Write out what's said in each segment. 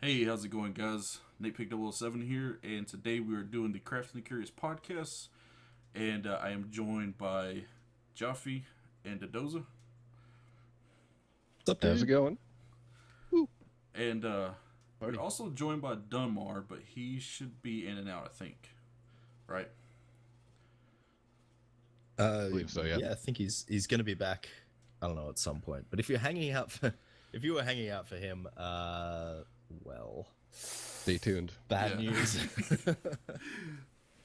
Hey, how's it going, guys? Nate Pick 007 here, and today we are doing the Craft&Curious podcast, and I am joined by Jaffe and Doza, What's up, How's it dude? going? Woo. and Party. we're also joined by Donemar, but he should be in and out, I think. Right? I believe so, yeah. I think he's gonna be back. I don't know, at some point. But if you're hanging out for, if you were hanging out for him, well, Stay tuned. bad Yeah. news.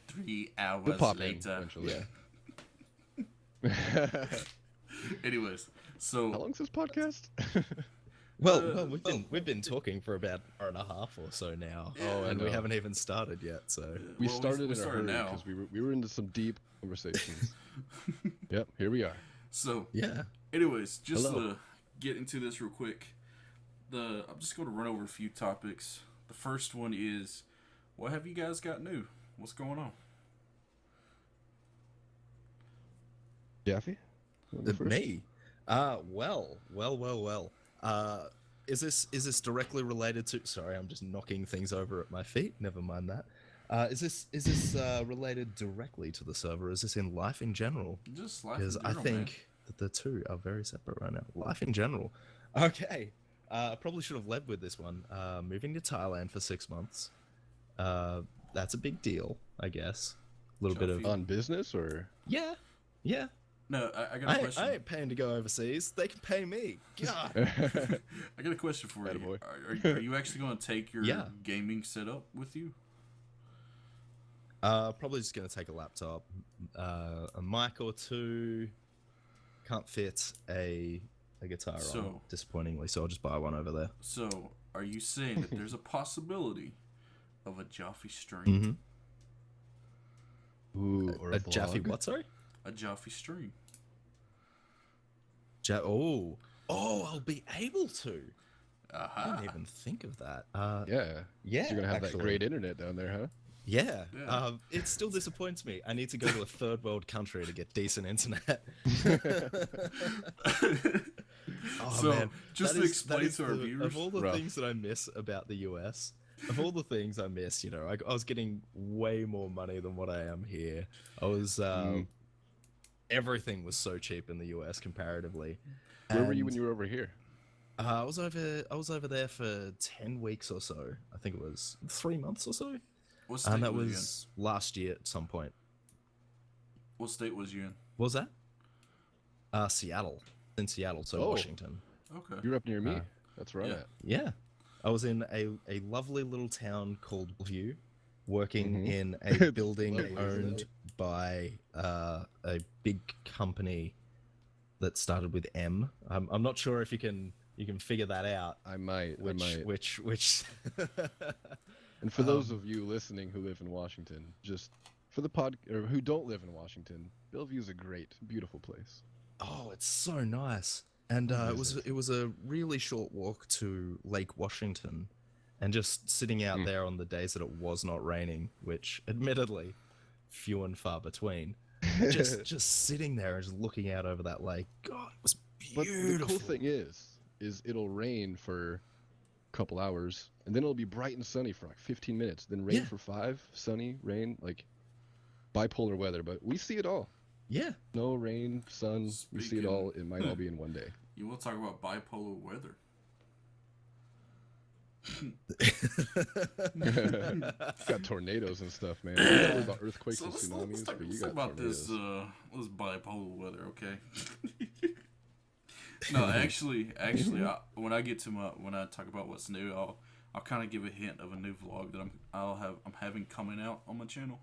3 We'll hours pop in later. eventually. Yeah. Anyways, so How long's this podcast? Well, we've been talking for about an hour and a half or so now, Yeah, I and we know. haven't even started yet. So we well, started we in a started hurry now. because we were into some deep conversations. Yep, here we are. So, yeah, anyways, just Hello. to get into this real quick, I'm just going to run over a few topics. The first one is, what have you guys got new? What's going on? Jaffe? me. Well. Is this directly related to? Sorry, I'm just knocking things over at my feet. Never mind that. Is this related directly to the server? Is this in life in general? Just life in Because I general, think that the two are very separate right now. Life in general. Okay. I probably should have led with this one. Moving to Thailand for 6 months. That's a big deal, I guess. A little bit of Trophy. On business or? yeah. man. No, I got a question. I ain't paying to go overseas. They can pay me. God. I got a question for you. Attaboy. Are you actually going to take your Yeah. gaming setup with you? Probably just gonna take a laptop, a mic or two. Can't fit a guitar So- on, disappointingly, so I'll just buy one over there. So, are you saying that there's a possibility of a Jaffe stream? Mm-hmm. Ooh, or A Jaffe what? Sorry. A Jaffe stream. Oh, I'll be able to. I Aha. didn't even think of that. Yeah. Yeah, So you're going to have actually. that great internet down there, huh? Yeah. Yeah. It still disappoints me. I need to go to a third world country to get decent internet. Oh, So, man. just That to is- explain that is to our the- viewers- of all the Rough. things that I miss about the US, of all the things I miss, I was getting way more money than what I am here. I was everything was so cheap in the US comparatively. Where were you And, when you were over here? I was over there for 10 weeks or so. I think it was 3 months or so. What state And that was was last year at some point. you in? What state was you in? What was that? Seattle. In Seattle, so Oh. Washington. Okay. You're up near me. That's where I'm yeah. at. Yeah. I was in a lovely little town called Bellevue, working Mhm. in a building Lovely, isn't owned it? by a big company that started with M. I'm not sure if you can figure that out. I might. Which And for those of you listening who live in Washington, just for the or who don't live in Washington, Bellevue's a great, beautiful place. Oh, it's so nice. And it was a really short walk to Lake Washington, and just sitting out there on the days that it was not raining, which admittedly few and far between. just sitting there and just looking out over that lake. God, it was But beautiful. the cool thing is it'll rain for a couple hours, and then it'll be bright and sunny for like 15 minutes, then rain Yeah. for 5, sunny, rain, like bipolar weather. But we see it all. Yeah. No rain, sun, we see it Speaking- all. It might all be in one day. You want to talk about bipolar weather? Got tornadoes and stuff, man. We don't worry about earthquakes So and let's tsunamis, talk, but you let's got talk about tornadoes. this bipolar weather, okay? No, actually, when I get to when I talk about what's new, I'll kind of give a hint of a new vlog that I'm having coming out on my channel.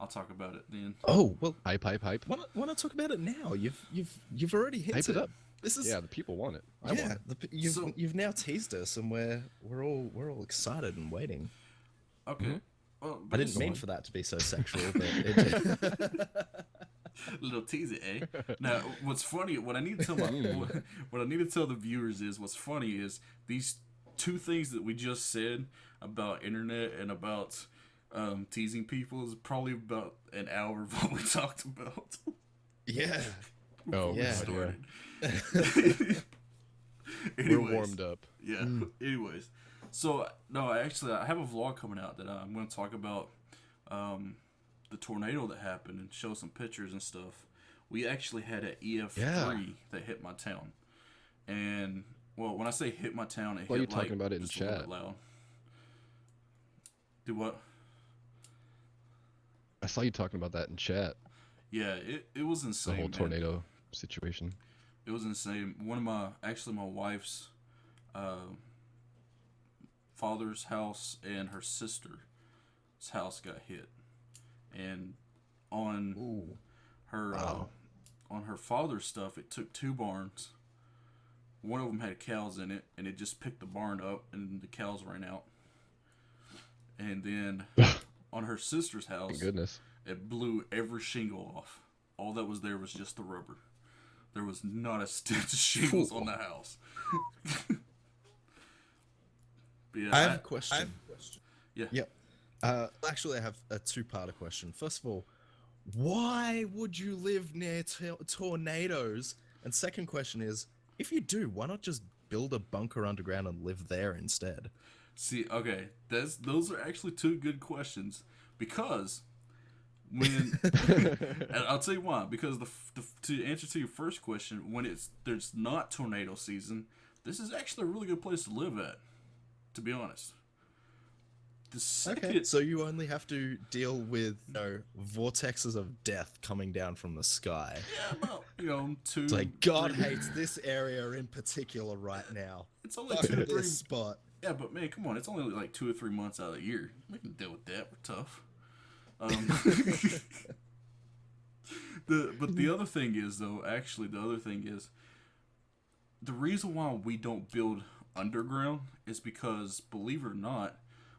I'll talk about it then. Oh well. Hype. Why not talk about it now? You've already hinted. Hype it up. This is Yeah, the people want it. I want it. You've now teased us, and we're all excited and waiting. Okay. Well, I didn't mean for that to be so sexual, but it little teaser, eh? Now, what's funny? What I need to tell what I need to tell the viewers is what's funny is these two things that we just said about internet and about teasing people is probably about an hour of what we talked about. yeah. Oh, Yeah. God, Started. We're Anyways, warmed up. Yeah. Anyways, So no, actually, I have a vlog coming out that I'm going to talk about the tornado that happened and show some pictures and stuff. We actually had an EF3 that hit my town, and well, when I say hit my town, it Well, hit you're talking about it in just a little chat. bit loud. Do what? I saw you talking about that in chat. Yeah, it was insane. The whole man. tornado situation. It was insane. One of my wife's father's house and her sister's house got hit, and on her on her father's stuff, it took 2 barns. One of them had cows in it, and it just picked the barn up, and the cows ran out. And then on her sister's house, Thank goodness. it blew every shingle off. All that was there was just the rubber. There was not a stitch of shingles on the house. But yeah, I have a question. Yeah. Yep. Actually, I have a 2-part question. First of all, why would you live near tornadoes? And second question is, if you do, why not just build a bunker underground and live there instead? See, okay, those are actually 2 good questions, because when and I'll tell you why. Because to answer to your first question, when there's not tornado season, this is actually a really good place to live at. To be honest. The second, Okay, so you only have to deal with vortexes of death coming down from the sky. yeah, about 2. It's like God 3 hates this area in particular right now. It's only Fuck 2 or 3. this spot. Yeah, but man, come on, it's only like 2 or 3 months out of the year. We can deal with that. We're tough. But the other thing is, though, actually, the reason why we don't build underground is because, believe it or not,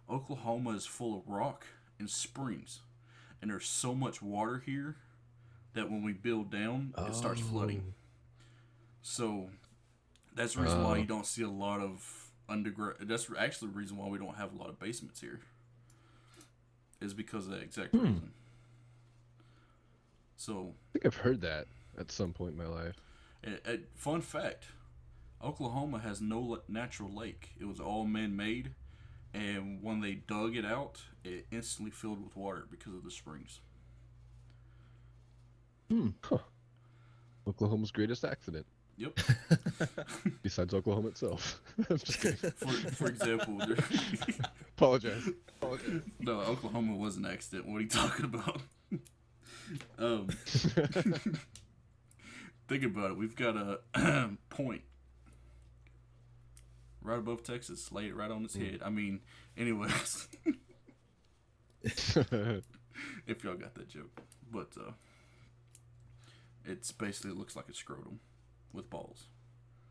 Oklahoma is full of rock and springs, and there's so much water here that when we build down, it starts flooding. So that's the reason why you don't see a lot of underground. That's actually the reason why we don't have a lot of basements here. Is because of that exact reason. So I think I've heard that at some point in my life. Fun fact: Oklahoma has no natural lake. It was all man-made, and when they dug it out, it instantly filled with water because of the springs. Huh. Oklahoma's greatest accident. Yep. Besides Oklahoma itself. I'm just kidding. For example, Apologize. no, Oklahoma was an accident. What are you talking about? Think about it. We've got a point right above Texas. Lay it right on its head. I mean, anyways. If y'all got that joke. But it's basically, it looks like a scrotum with balls.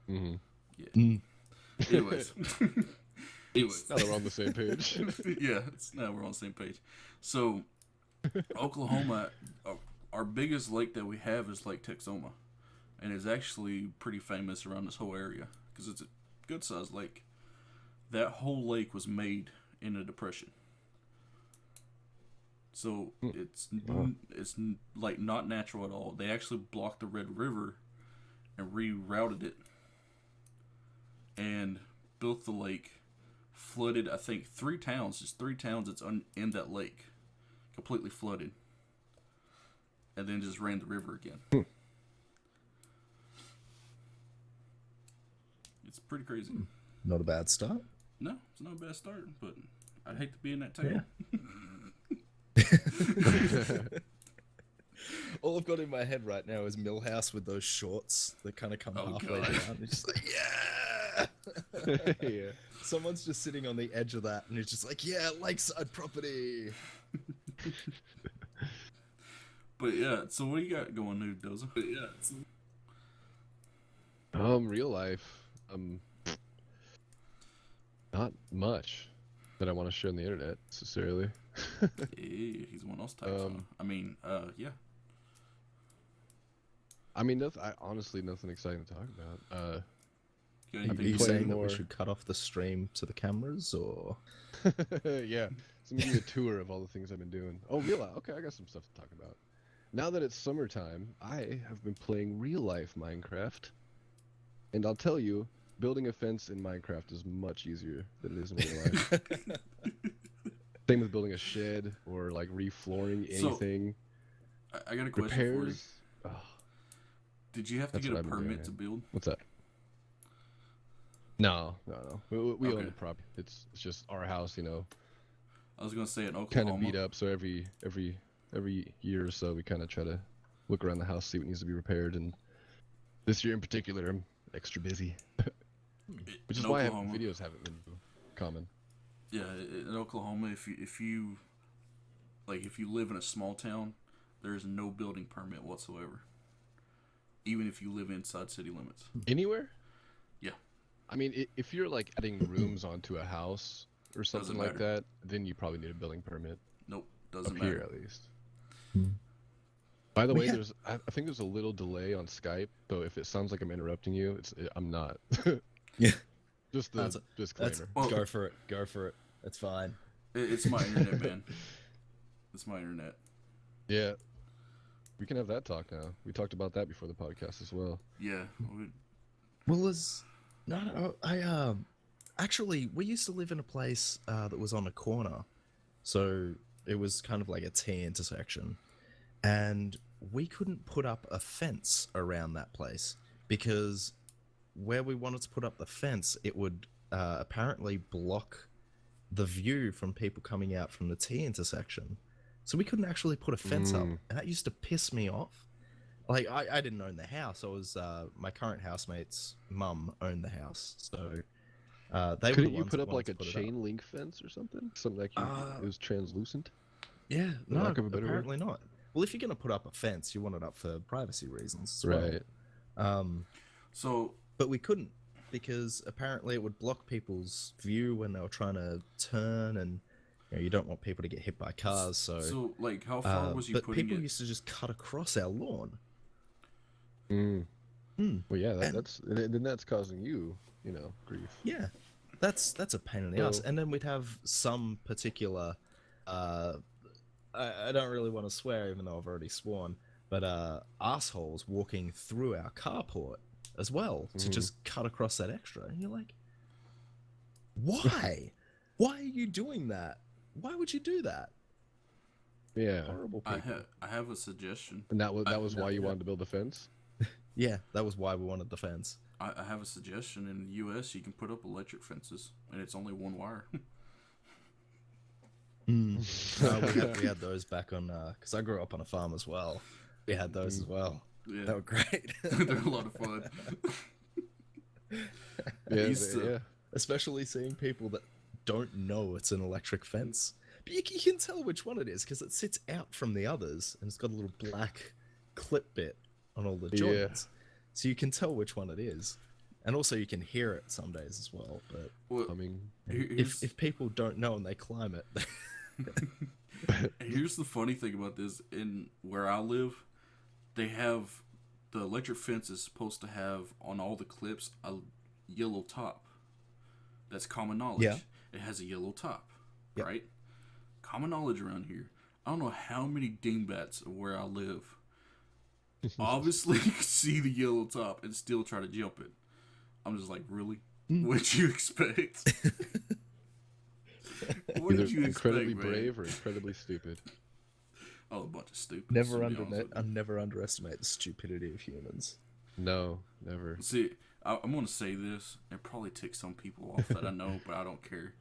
Mm-hmm. Yeah. Anyways. Now that we're on the same page. Yeah, now we're on the same page. So, Oklahoma, our biggest lake that we have is Lake Texoma. And it's actually pretty famous around this whole area because it's a good sized lake. That whole lake was made in a depression. So it's like not natural at all. They actually blocked the Red River and rerouted it and built the lake. Flooded, I think, 3 towns. Just 3 towns that's in that lake. Completely flooded. And then just ran the river again. It's pretty crazy. Not a bad start. No, it's not a bad start, but I'd hate to be in that town. Yeah. All I've got in my head right now is Millhouse with those shorts that kind of come halfway down. It's just like, yeah! Yeah. Someone's just sitting on the edge of that, and it's just like, yeah, lakeside property! But yeah, so what do you got going new, Doza? Real life. Not much that I want to share on the internet necessarily. Yeah, he's one of those types. I mean, yeah. I mean, honestly, nothing exciting to talk about. You got Are anything you to saying that more- we should cut off the stream to the cameras, or...? Yeah. So I'm gonna give you a tour of all the things I've been doing. Oh, real life. Okay, I got some stuff to talk about. Now that it's summertime, I have been playing real life Minecraft. And I'll tell you, building a fence in Minecraft is much easier than it is in real life. Same with building a shed or like reflooring anything. So, I got a question Repairs. for you. Did you have to get a permit to build? What's that? No. We Okay. own the property. It's just our house, you know. I was gonna say in Oklahoma. Kind of beat up, so every year or so we kind of try to look around the house, see what needs to be repaired, and this year in particular I'm extra busy. Which is why videos haven't been common. Yeah, in Oklahoma, if you live in a small town, there is no building permit whatsoever. Even if you live inside city limits. Anywhere? Yeah. I mean, if you're like adding rooms onto a house or something like that, then you probably need a building permit. Nope, doesn't matter. Up here, at least. Hmm. By the way, I think there's a little delay on Skype, so if it sounds like I'm interrupting you, I'm not. Yeah. Just the disclaimer. Go for it. Go for it. It's fine. It's my internet, man. It's my internet. Yeah. We can have that talk now. We talked about that before the podcast as well. Yeah. Well, actually, we used to live in a place that was on a corner, so it was kind of like a T intersection, and we couldn't put up a fence around that place because where we wanted to put up the fence, it would apparently block the view from people coming out from the T intersection. So we couldn't actually put a fence up, and that used to piss me off. Like, I didn't own the house. I was my current housemate's mum owned the house, so they couldn't you put up like a chain link fence or something? Something like it was translucent? Yeah, no, apparently not. Well, if you're gonna put up a fence, you want it up for privacy reasons, right? But we couldn't because apparently it would block people's view when they were trying to turn, and you don't want people to get hit by cars. So like, how far was you putting it? But people used to just cut across our lawn. Well, yeah, that's causing you, grief. Yeah, that's a pain in the ass. And then we'd have some particular, I don't really want to swear, even though I've already sworn, but assholes walking through our carport as well to just cut across that extra. And you're like, why? Why are you doing that? Why would you do that? Yeah, horrible people. I have a suggestion. And that was why you wanted to build a fence? Yeah, that was why we wanted the fence. I have a suggestion. In the U.S., you can put up electric fences, and it's only one wire. We had those back on, because I grew up on a farm as well. We had those as well. Yeah. They were great. They're a lot of fun. Yeah. Especially seeing people that don't know it's an electric fence. But you can tell which one it is because it sits out from the others and it's got a little black clip bit on all the joints. So you can tell which one it is. And also you can hear it some days as well. But if people don't know and they climb it... Here's the funny thing about this. In where I live, they have... The electric fence is supposed to have, on all the clips, a yellow top. That's common knowledge. Yeah. It has a yellow top, yep. right? Common knowledge around here. I don't know how many dingbats where I live obviously see the yellow top and still try to jump it. I'm just like, really? What'd you expect? What did you expect, incredibly man? brave or incredibly stupid? Oh, a bunch of stupid. never underestimate the stupidity of humans. No, never. See, I'm going to say this, and probably tick some people off that I know, but I don't care.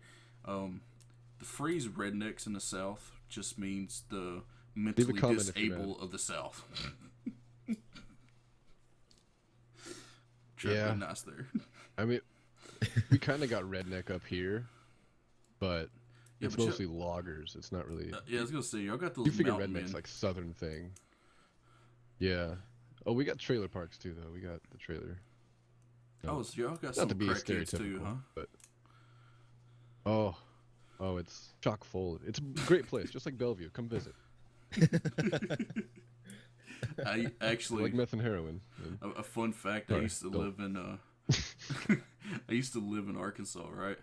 The phrase rednecks in the South just means the mentally disabled of the South. Yeah. Nice there. I mean, we kind of got redneck up here, but it's mostly loggers. It's not really... yeah, I was going to say, y'all got those you figure mountain redneck's men. like southern thing. Yeah. Oh, we got trailer parks too, though. We got the trailer. Oh, so y'all got Not some to be crackheads stereotypical, too, huh? But oh, it's chock full. It's a great place, just like Bellevue. Come visit. I actually like meth and heroin. A fun fact. I used to live in I used to live in Arkansas, right?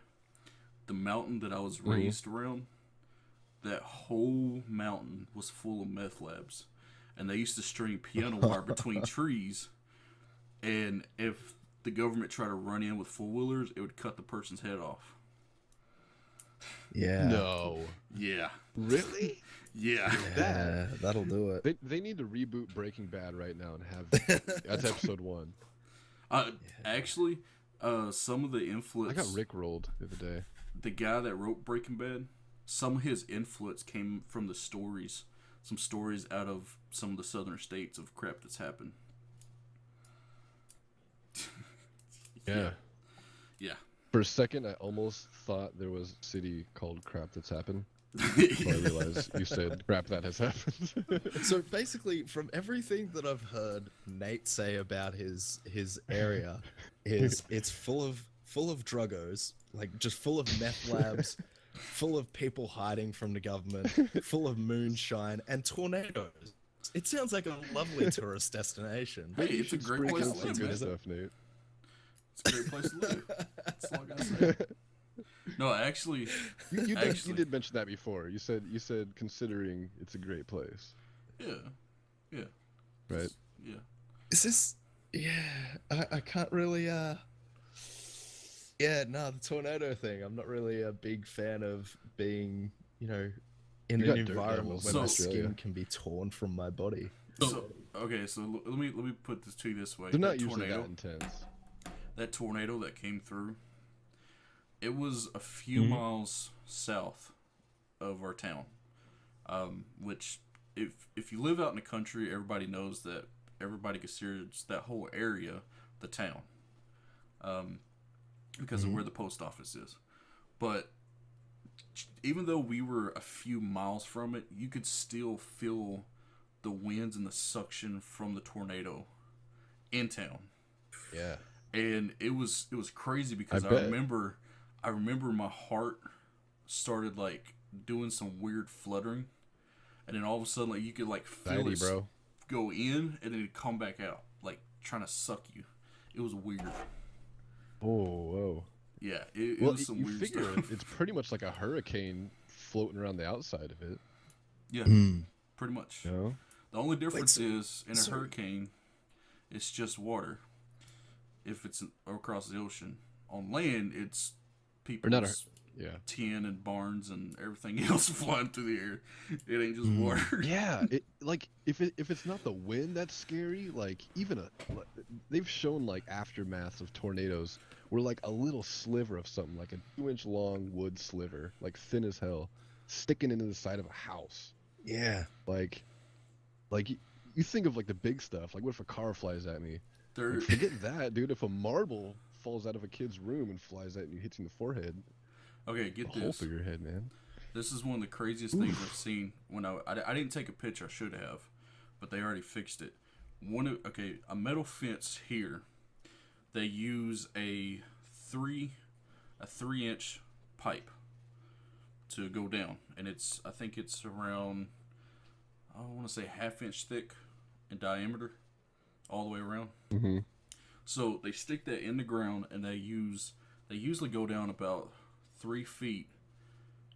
The mountain that I was raised around, that whole mountain was full of meth labs, and they used to string piano wire between trees, and if the government tried to run in with four-wheelers, it would cut the person's head off. Yeah. No. Yeah. Really? Yeah. Yeah, that'll do it. They need to reboot Breaking Bad right now and have that's episode 1. Actually, some of the influence. I got rickrolled the other day. The guy that wrote Breaking Bad, some of his influence came from the stories. Some stories out of some of the southern states of crap that's happened. Yeah. Yeah. For a second, I almost thought there was a city called Crap That's Happened. Yeah. I realized you said crap that has happened. So basically, from everything that I've heard Nate say about his area, is it's full of druggos, like just full of meth labs, full of people hiding from the government, full of moonshine and tornadoes. It sounds like a lovely tourist destination. Hey, it's a great place to live, good man. stuff, Nate. It's a great place to live. That's all I gotta say. No, actually, You did mention that before. You said considering it's a great place. yeah, Right. yeah. Is this? Yeah, I can't really. Yeah, no, the tornado thing. I'm not really a big fan of being, in You an got dirt environment animals where in my Australia. skin can be torn from my body. So okay, so let me put this to you this way. They're not That usually tornado, that intense. that tornado that came through, it was a few miles south of our town. Which, if you live out in the country, everybody knows that everybody considers that whole area the town. Because of where the post office is. But even though we were a few miles from it, you could still feel the winds and the suction from the tornado in town. Yeah. And it was crazy because I bet. remember my heart started like doing some weird fluttering, and then all of a sudden like you could like feel Anxiety, it bro. go in and then it'd come back out, like trying to suck you. It was weird. Oh, whoa. Yeah, it Well, was some you weird figure stuff. it's pretty much like a hurricane floating around the outside of it. Yeah, pretty much. You know? The only difference is in a so- hurricane, it's just water. If it's across the ocean, on land, it's Or not people's Yeah. tin and barns and everything else flying through the air. It ain't just water. Yeah, like if it's not the wind that's scary, like they've shown like aftermaths of tornadoes where like a little sliver of something, like a 2-inch long wood sliver, like thin as hell, sticking into the side of a house. Yeah. Like you think of like the big stuff. Like what if a car flies at me? They're, Like, forget that, dude. If a marble falls out of a kid's room and flies at you, hits you in the forehead, okay, a get hole this. through your head, man. This is one of the craziest things I've seen. When I didn't take a picture, I should have, but they already fixed it. A metal fence here. They use a 3-inch pipe to go down, and I think it's around, I want to say 1/2 inch thick in diameter, all the way around. Mm-hmm. So they stick that in the ground, and they usually go down about 3 feet,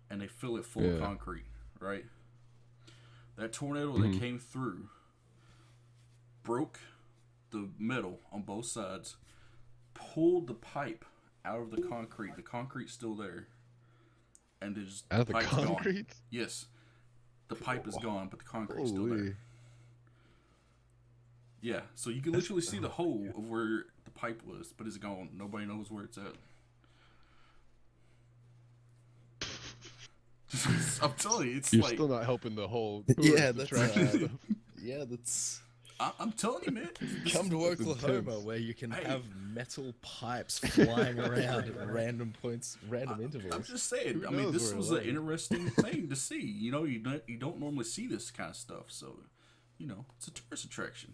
and they fill it full of concrete, right? That tornado that came through broke the metal on both sides, pulled the pipe out of the concrete. The concrete's still there, and there's Out of the pipe's concrete? gone. Yes, the pipe is gone, but the concrete's still Holy. there. Yeah, so you can literally see the hole of where the pipe was, but it's gone. Nobody knows where it's at. I'm telling you, it's You're like still not helping the whole Yeah, tourist that's attraction stuff. yeah, that's I'm telling you, man. come to It's Oklahoma intense. where you can Hey. have metal pipes flying around at random points, random intervals. I'm just saying. Who I mean, knows this where it was an led? interesting thing to see. You know, you don't normally see this kind of stuff, so it's a tourist attraction.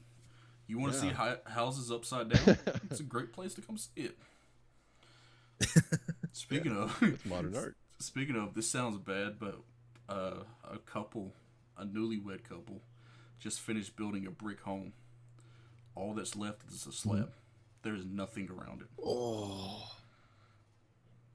You want to see houses upside down? It's a great place to come see it. Speaking of It's modern art. Speaking of, this sounds bad, but a newlywed couple, just finished building a brick home. All that's left is a slab. There's nothing around it. Oh,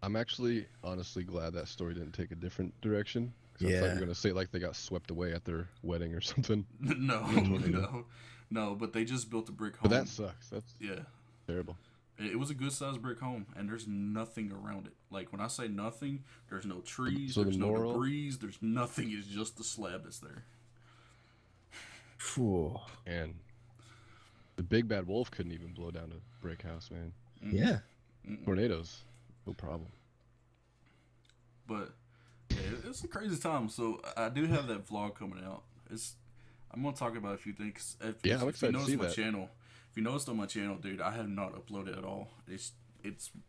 I'm actually honestly glad that story didn't take a different direction. 'Cause I thought you Yeah. were gonna say like they got swept away at their wedding or something. No, but they just built a brick home. But that sucks. That's Yeah, terrible. It was a good sized brick home, and there's nothing around it. Like, when I say nothing, there's no trees, So there's no moral- debris, there's nothing. It's just the slab that's there. Phew. And the big bad wolf couldn't even blow down a brick house, man. Yeah. Tornadoes, no problem. But yeah, it's a crazy time. So I do have that vlog coming out. I'm gonna talk about a few things. I'm If you excited to notice see my that. channel, if you noticed on my channel, dude, I have not uploaded at all. It's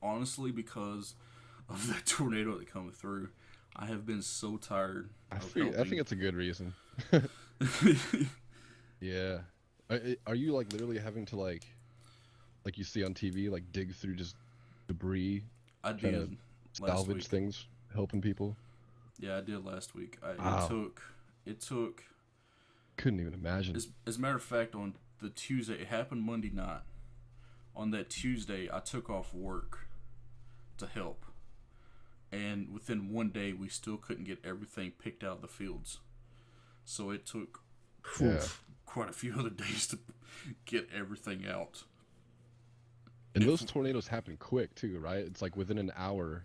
honestly because of that tornado that come through. I have been so tired. I think it's a good reason. Yeah. Are you like literally having to like you see on TV, like dig through just debris, I trying did to last salvage week. things, helping people? Yeah, I did last week. Wow. It took. Couldn't even imagine. As a matter of fact, on the Tuesday, it happened Monday night. On that Tuesday, I took off work to help. And within one day, we still couldn't get everything picked out of the fields. So it took Yeah. quite a few other days to get everything out. And those tornadoes happen quick too, right? It's like within an hour,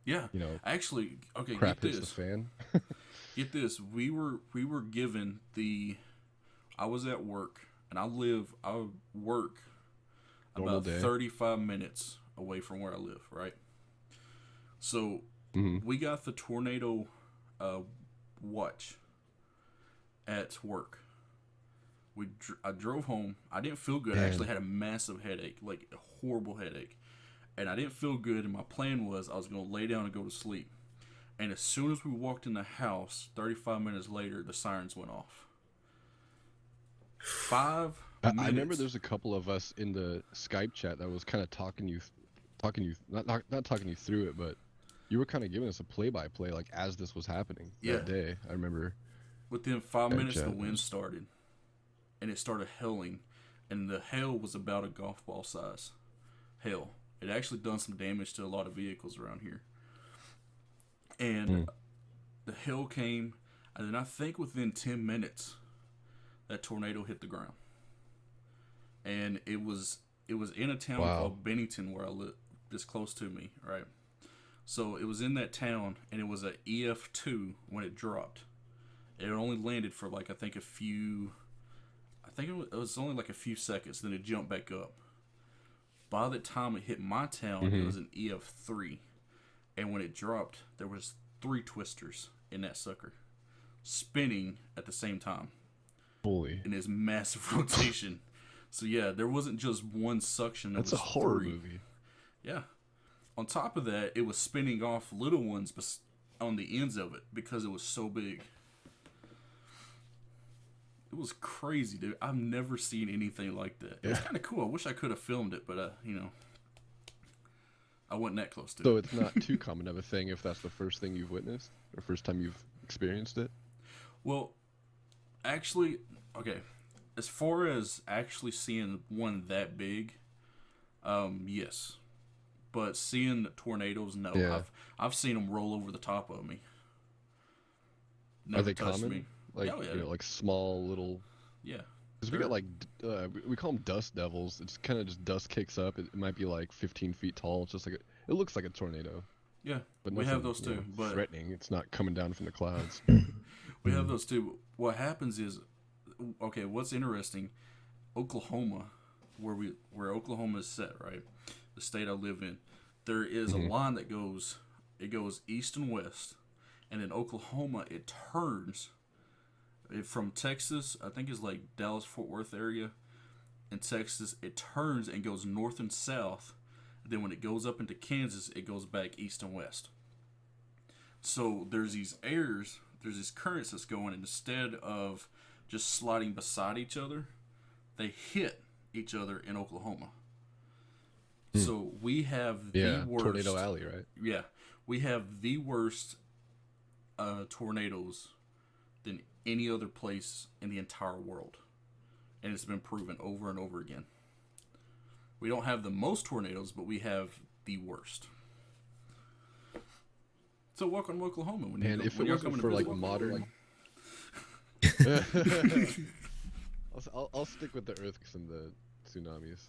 Yeah. you know, Actually, okay, crap get hits this. the fan. Get this. We were given I was at work, and I work Normal about day. 35 minutes away from where I live, right? So we got the tornado watch at work. I drove home. I didn't feel good. I Damn. actually had a massive headache, like a horrible headache. And I didn't feel good, and my plan was I was going to lay down and go to sleep. And as soon as we walked in the house, 35 minutes later, the sirens went off. 5 minutes. I remember there's a couple of us in the Skype chat that was kind of not talking you through it, but you were kind of giving us a play-by-play like as this was happening that day. I remember. Within 5 minutes, the chat. wind started, and it started hailing, and the hail was about a golf ball size. Hail. It actually done some damage to a lot of vehicles around here. And the hail came, and then I think within 10 minutes, that tornado hit the ground. And it was in a town called Bennington, where I live, this close to me, right? So it was in that town, and it was an EF2 when it dropped. It only landed for like, I think it was only like a few seconds, then it jumped back up. By the time it hit my town, it was an EF3. And when it dropped, there was 3 twisters in that sucker, spinning at the same time. Holy. In this massive rotation. So yeah, there wasn't just one suction. That's a horror movie. Yeah. On top of that, it was spinning off little ones on the ends of it because it was so big. It was crazy, dude. I've never seen anything like that. It was kind of cool. I wish I could have filmed it, but I wasn't that close to it. So it's not too common of a thing if that's the first thing you've witnessed or first time you've experienced it. Well, actually, okay. As far as actually seeing one that big, yes. But seeing tornadoes, no. Yeah. I've seen them roll over the top of me. Are they touched common? me. Like, Oh, yeah. You know, like small little. Yeah. Because we got like we call them dust devils. It's kind of just dust kicks up. It might be like 15 feet tall. It's just like it looks like a tornado. Yeah. But we have those too. But threatening. It's not coming down from the clouds. we have those too. What happens is, okay, what's interesting, Oklahoma, where Oklahoma is set, right? The state I live in, there is a line that goes east and west, and in Oklahoma it turns. From Texas, I think it's like Dallas Fort Worth area. In Texas, it turns and goes north and south. Then when it goes up into Kansas, it goes back east and west. So there's these currents that's going, and instead of just sliding beside each other, they hit each other in Oklahoma. So we have the worst Tornado Alley, right? Yeah, we have the worst tornadoes than any other place in the entire world, and it's been proven over and over again. We don't have the most tornadoes, but we have the worst. So welcome to Oklahoma. And if it wasn't for like modern, I'll stick with the earthquakes and the tsunamis.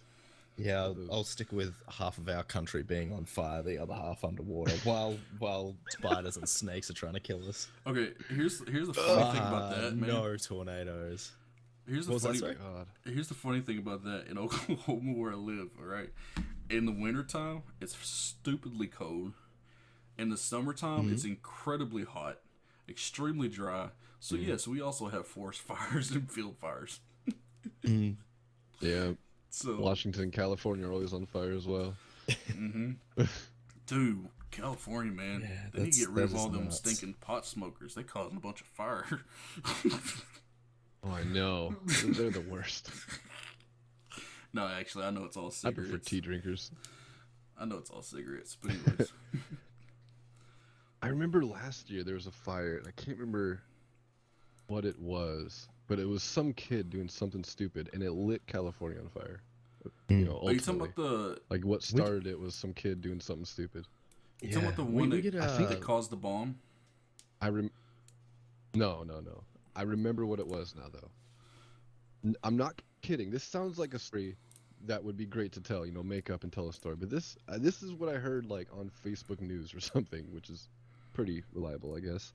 Yeah, I'll stick with half of our country being on fire, the other half underwater, while spiders and snakes are trying to kill us. Okay, here's the funny thing about that, man. No tornadoes. Here's the funny thing about that in Oklahoma where I live, all right? In the wintertime, it's stupidly cold. In the summertime, it's incredibly hot, extremely dry. So yes, we also have forest fires and field fires. Yeah. So Washington, California are always on fire as well. Dude, California, man. Yeah, they need to get rid of all them nuts. stinking pot smokers. They causing a bunch of fire. Oh, I know. They're the worst. No, actually, I know it's all I cigarettes. prefer tea drinkers. I know it's all cigarettes, but anyways. I remember last year there was a fire, and I can't remember what it was, but it was some kid doing something stupid, and it lit California on fire. You know, Are you talking ultimately. about the... Like, what started it was some kid doing something stupid. You talking about the one that I think that caused the bomb? No. I remember what it was now, though. I'm not kidding. This sounds like a story that would be great to tell, you know, make up and tell a story. But this is what I heard, like, on Facebook News or something, which is pretty reliable, I guess.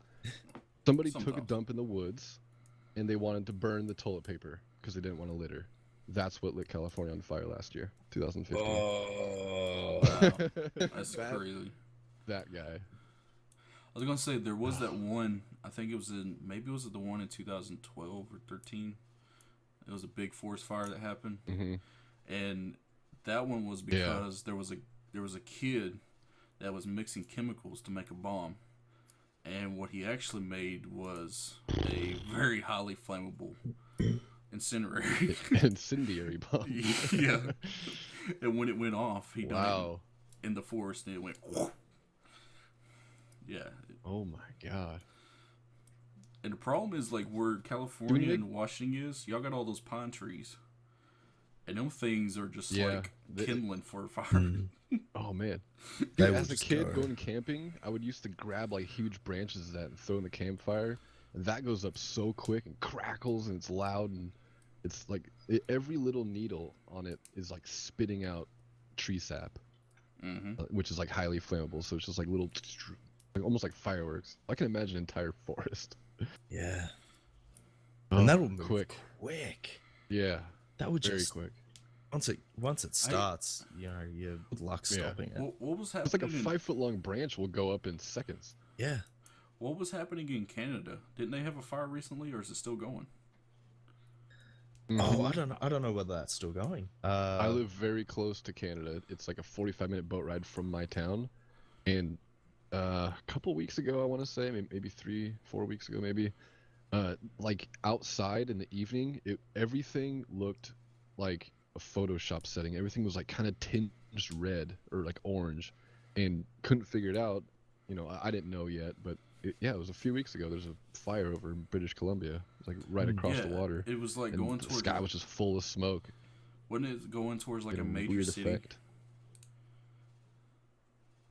Somebody took a dump in the woods, and they wanted to burn the toilet paper because they didn't want to litter. That's what lit California on fire last year, 2015. Oh, wow. That's crazy. That guy. I was gonna say there was that one. I think it was the one in 2012 or 13. It was a big forest fire that happened, and that one was because there was a kid that was mixing chemicals to make a bomb, and what he actually made was a very highly flammable incendiary bomb. Yeah, and when it went off, he Wow. died in the forest, and it went. Whoosh. Yeah. Oh my god. And the problem is, like, where California and Washington is, y'all got all those pine trees. And them things are just, like, kindling for a fire. Oh, man. They Dude, will as a just kid go. going camping, I would used to grab, like, huge branches of that and throw in the campfire. And that goes up so quick and crackles and it's loud. And it's, like, every little needle on it is, like, spitting out tree sap. Which is, like, highly flammable. So it's just, like, little... Like, almost like fireworks. I can imagine an entire forest. Yeah. Oh, And that'll move quick. Yeah. That would Very just quick. once it starts, you know, your luck stopping it. What was happening? It's like a 5-foot-long branch will go up in seconds. Yeah. What was happening in Canada? Didn't they have a fire recently, or is it still going? Oh, I don't know whether that's still going. I live very close to Canada. It's like a 45-minute boat ride from my town, and a couple weeks ago, I want to say, maybe 3-4 weeks ago, maybe, like outside in the evening, everything looked like a Photoshop setting. Everything was like kind of tinged red or like orange, and couldn't figure it out. You know, I didn't know yet, but it was a few weeks ago. There's a fire over in British Columbia, like right across the water. It was like and going the towards sky was just full of smoke. Wasn't it going towards like Get a major weird city? effect.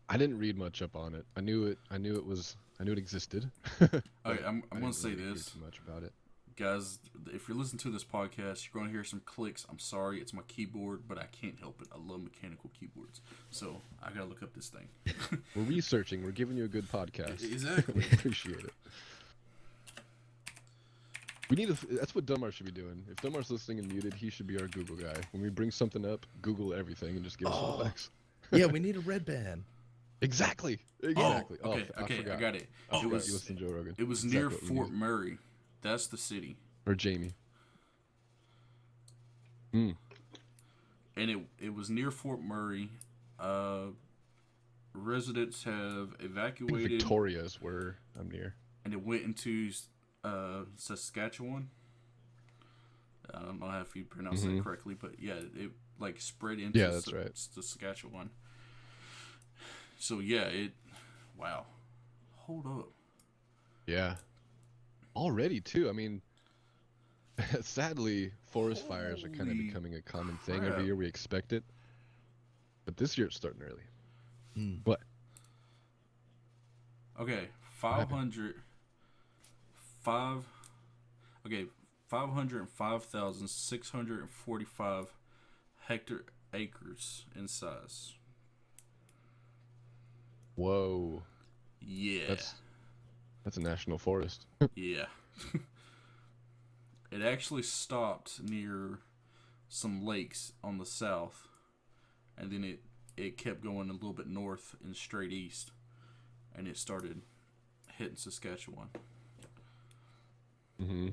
I didn't read much up on it. I knew it existed. Okay, I'm gonna say really hear this, too much about it. guys. If you're listening to this podcast, you're gonna hear some clicks. I'm sorry, it's my keyboard, but I can't help it. I love mechanical keyboards, so I gotta look up this thing. We're researching. We're giving you a good podcast. Exactly. We appreciate it. That's what Donemar should be doing. If Donemar's listening and muted, he should be our Google guy. When we bring something up, Google everything and just give us all the facts. Yeah, we need a red band. Exactly. Okay, I got it. You It was listen to Joe Rogan. It was Exactly near what we Fort need. Murray. That's the city. Or Jamie. And it was near Fort Murray. Residents have I think evacuated. Victoria is where I'm near. And it went into Saskatchewan. I don't know if you pronounce that correctly, but yeah, it like spread into that's right. Saskatchewan. So yeah, wow. Hold up. Yeah. Already too. I mean, sadly, forest fires are kind of becoming a common thing crap. every year. We expect it, but this year it's starting early. What? Okay, 505,645 hectare acres in size. Whoa. Yeah. That's a national forest. Yeah. It actually stopped near some lakes on the south, and then it kept going a little bit north and straight east, and it started hitting Saskatchewan. Mm-hmm.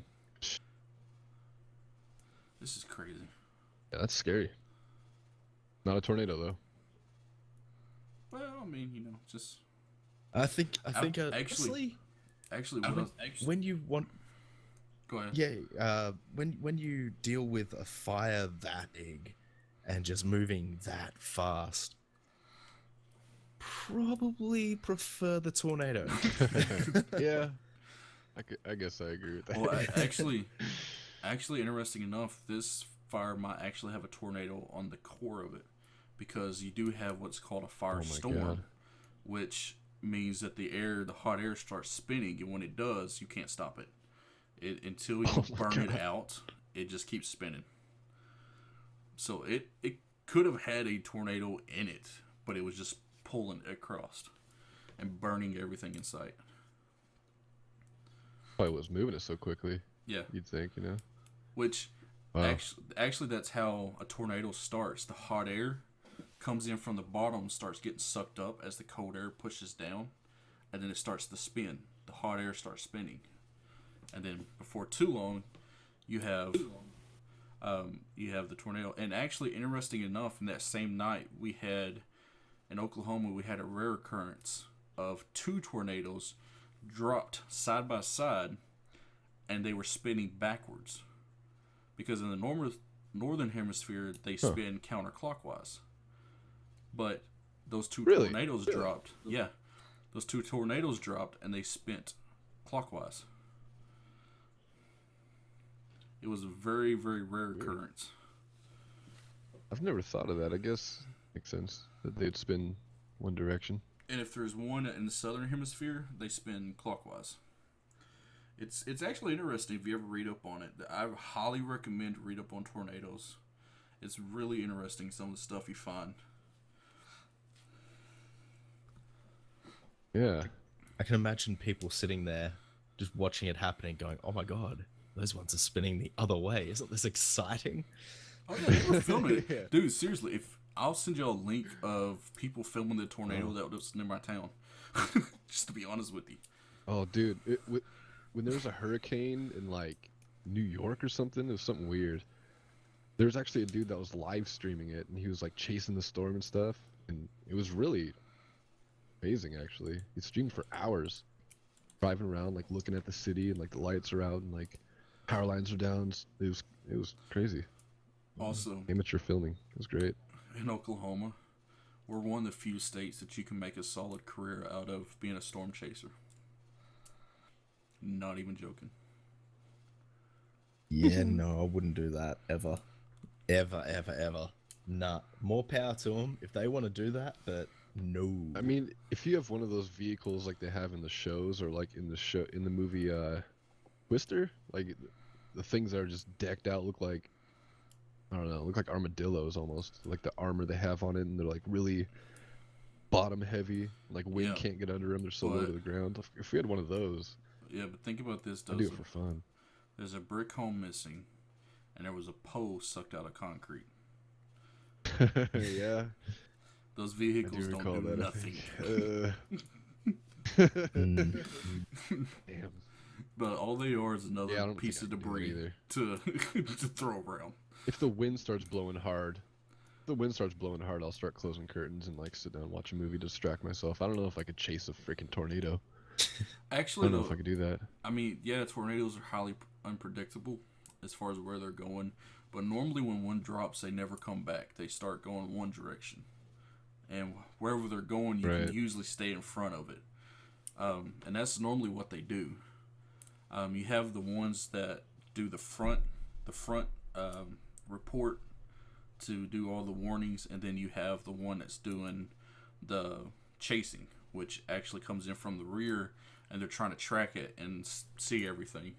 This is crazy. Yeah, that's scary. Not a tornado though. Well, I mean, you know, just I think actually, when you want, go ahead. yeah, when you deal with a fire that big and just moving that fast, probably prefer the tornado. Yeah. I guess I agree with that. Well, actually, interesting enough, this fire might actually have a tornado on the core of it, because you do have what's called a firestorm, God. which means that the hot air starts spinning, and when it does, you can't stop it. Until you burn it out, it just keeps spinning. So it could have had a tornado in it, but it was just pulling it across and burning everything in sight. Probably was moving it so quickly. Yeah. You'd think, you know? Which, Wow. actually, that's how a tornado starts. The hot air comes in from the bottom, starts getting sucked up as the cold air pushes down, and then it starts to spin. The hot air starts spinning. And then before too long, you have the tornado. And actually, interesting enough, in that same night, in Oklahoma, we had a rare occurrence of 2 tornadoes dropped side by side, and they were spinning backwards. Because in the northern hemisphere, they spin counterclockwise. But those 2 tornadoes dropped. Yeah. Those 2 tornadoes dropped, and they spent clockwise. It was a very, very rare occurrence. I've never thought of that. I guess makes sense that they'd spin one direction. And if there's one in the southern hemisphere, they spin clockwise. It's actually interesting if you ever read up on it. I highly recommend to read up on tornadoes. It's really interesting, some of the stuff you find. Yeah. I can imagine people sitting there just watching it happening going, oh my god, those ones are spinning the other way. Isn't this exciting? Oh yeah, they were filming it. Yeah. Dude, seriously, I'll send you a link of people filming the tornado that was near my town. Just to be honest with you. Oh, dude. When there was a hurricane in, like, New York or something, it was something weird. There was actually a dude that was live streaming it, and he was, like, chasing the storm and stuff. And it was really amazing, actually. He streamed for hours, driving around, like, looking at the city, and, like, the lights are out, and, like, power lines are down. It was crazy. Also, amateur filming. It was great. In Oklahoma, we're one of the few states that you can make a solid career out of being a storm chaser. Not even joking. Yeah, no, I wouldn't do that ever. Ever. Nah, more power to them if they want to do that, but no. I mean, if you have one of those vehicles like they have in the shows, or like in the movie Twister, like the things that are just decked out look like, I don't know, look like armadillos almost. Like the armor they have on it, and they're like really bottom heavy. Like wind can't get under them. They're so low to the ground. If we had one of those. Yeah, but think about this, Doza. I'd do it for fun. There's a brick home missing, and there was a pole sucked out of concrete. Yeah. Those vehicles don't do nothing. Damn. But all they are is another piece of debris to throw around. If the wind starts blowing hard, I'll start closing curtains and like sit down and watch a movie to distract myself. I don't know if I could chase a freaking tornado. Actually, I don't know if I could do that. I mean, yeah, tornadoes are highly unpredictable as far as where they're going. But normally when one drops, they never come back. They start going one direction. And wherever they're going, you can usually stay in front of it. And that's normally what they do. You have the ones that do the front report to do all the warnings, and then you have the one that's doing the chasing, which actually comes in from the rear, and they're trying to track it and see everything.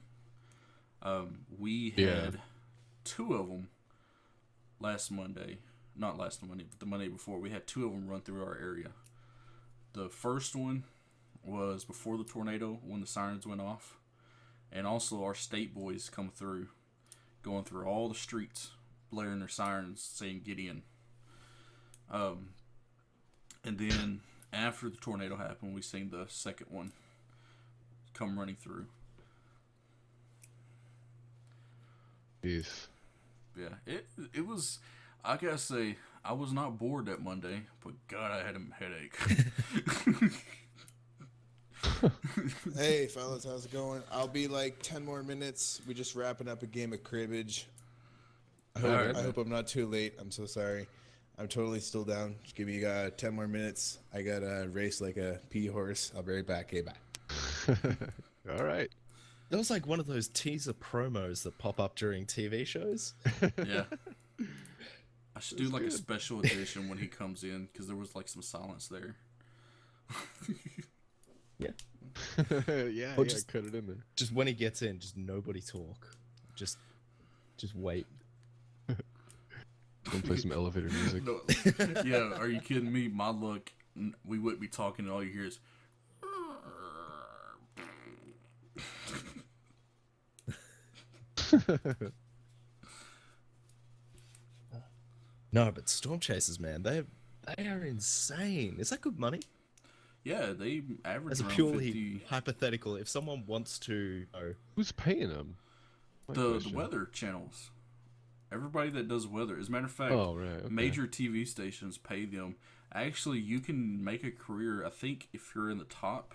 We had 2 of them last Monday, not last Monday, but the Monday before, we had 2 of them run through our area. The first one was before the tornado when the sirens went off. And also our state boys come through, going through all the streets, blaring their sirens, saying get in. And then after the tornado happened, we seen the second one come running through. Yes. Yeah, it was, I gotta say, I was not bored that Monday, but God, I had a headache. Hey, fellas, how's it going? I'll be like 10 more minutes. We're just wrapping up a game of cribbage. I hope I'm not too late. I'm so sorry. I'm totally still down. Just give me 10 more minutes. I got to race like a pea horse. I'll be right back. Hey, bye. All right. That was like one of those teaser promos that pop up during TV shows. Yeah. I should do like a special edition when he comes in, because there was like some silence there. Yeah. yeah, Or just cut it in there. Just when he gets in, just nobody talk. Just wait. Don't play some elevator music. No, yeah, are you kidding me? My luck, we wouldn't be talking, and all you hear is. No, but storm chasers, man, they are insane. Is that good money? Yeah, they average As a around purely 50. hypothetical, if someone wants to, Who's paying them? The weather channels. Everybody that does weather. As a matter of fact, okay. major TV stations pay them. Actually, you can make a career. I think if you're in the top,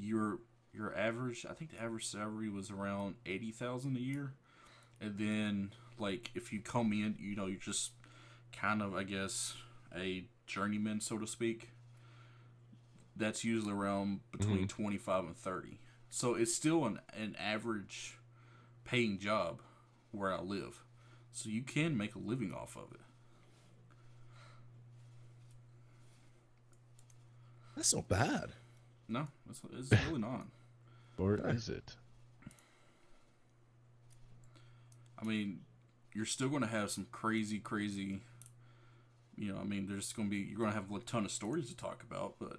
your average. I think the average salary was around $80,000 a year, and then like if you come in, you're just kind of, I guess, a journeyman, so to speak. That's usually around between 25 and 30. So it's still an average paying job where I live. So you can make a living off of it. that's not bad. No, it's really not. Or is it? I mean, you're still going to have some crazy, there's going to be, you're going to have a ton of stories to talk about, but,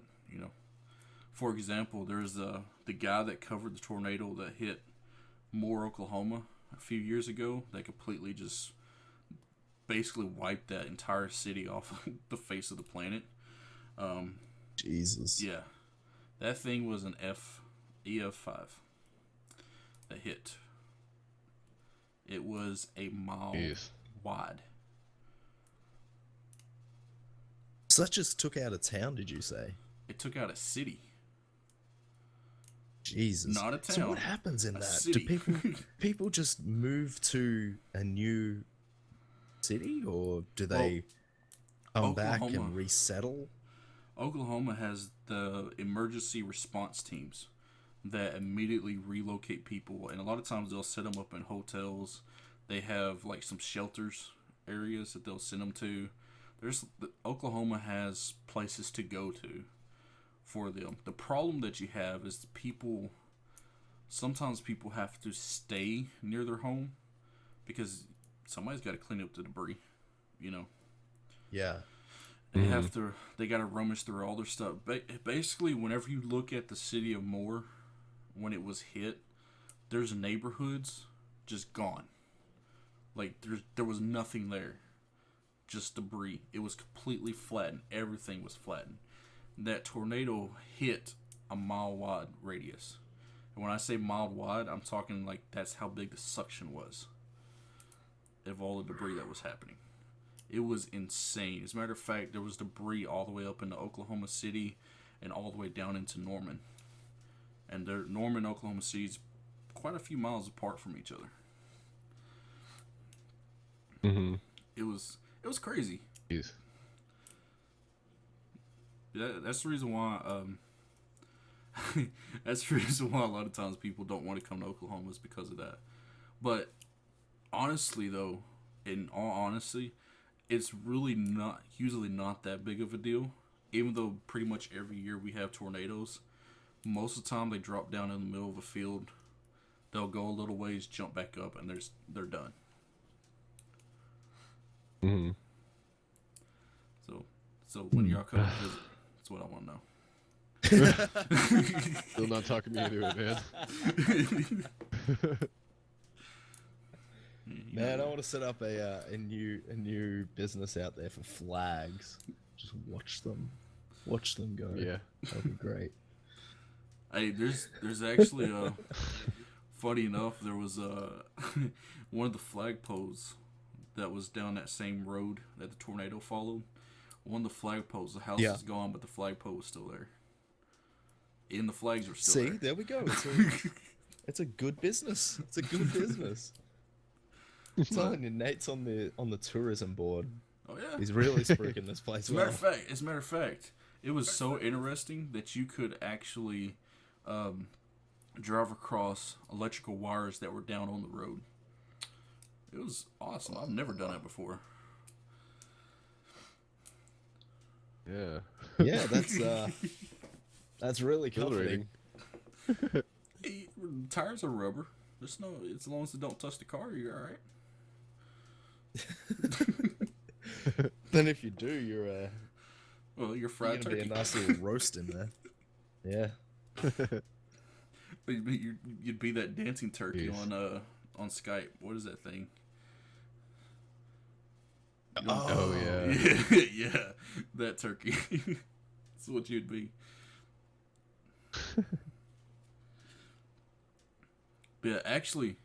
for example, there's the guy that covered the tornado that hit Moore, Oklahoma a few years ago, that completely just basically wiped that entire city off the face of the planet. Jesus. Yeah. That thing was an EF5 that hit. It was a mile wide. So that just took out a town, did you say? It took out a city. Jesus. Not a town. So what happens in that? City. Do people just move to a new city, or do they come back and resettle? Oklahoma has the emergency response teams that immediately relocate people, and a lot of times they'll set them up in hotels. They have like some shelters areas that they'll send them to. Oklahoma has places to go to for them. The problem that you have is sometimes people have to stay near their home because somebody's got to clean up the debris, Yeah. They got to rummage through all their stuff. Basically, whenever you look at the city of Moore, when it was hit, there's neighborhoods just gone. Like there was nothing there, just debris. It was completely flattened. Everything was flattened. That tornado hit a mile wide radius, and when I say mile wide, I'm talking like that's how big the suction was of all the debris that was happening. It was insane. As a matter of fact, there was debris all the way up into Oklahoma City and all the way down into Norman. And Norman and Oklahoma City is quite a few miles apart from each other. Mm-hmm. It was crazy. Yes. That's the reason why. That's the reason why a lot of times people don't want to come to Oklahoma is because of that. But honestly, though, in all honesty, it's really usually not that big of a deal. Even though pretty much every year we have tornadoes, most of the time they drop down in the middle of a field. They'll go a little ways, jump back up, and they're done. Mm-hmm. So when y'all come visit, that's what I want to know. Still not talking me into it, man. Man, I want to set up a new business out there for flags. Just watch them go. Yeah, that'd be great. Hey, there's actually funny enough, there was one of the flagpoles that was down that same road that the tornado followed. One of the flagpoles, the house is gone, but the flagpole was still there. And the flags were still there. See, there we go. It's a good business. It's a good business. I'm telling you, Nate's on the tourism board. Oh yeah, he's really spruiking this place. As a matter of fact, it was so interesting that you could actually drive across electrical wires that were down on the road. It was awesome. I've never done it before. Yeah. Yeah, that's really comforting. Hey, tires are rubber. There's no. As long as it don't touch the car, you're all right. Then if you do, you're you're fried gonna turkey. be a nice little roast in there. Yeah. You'd be that dancing turkey on Skype. What is that thing? Oh yeah. Yeah, that turkey. That's what you'd be. But yeah, actually,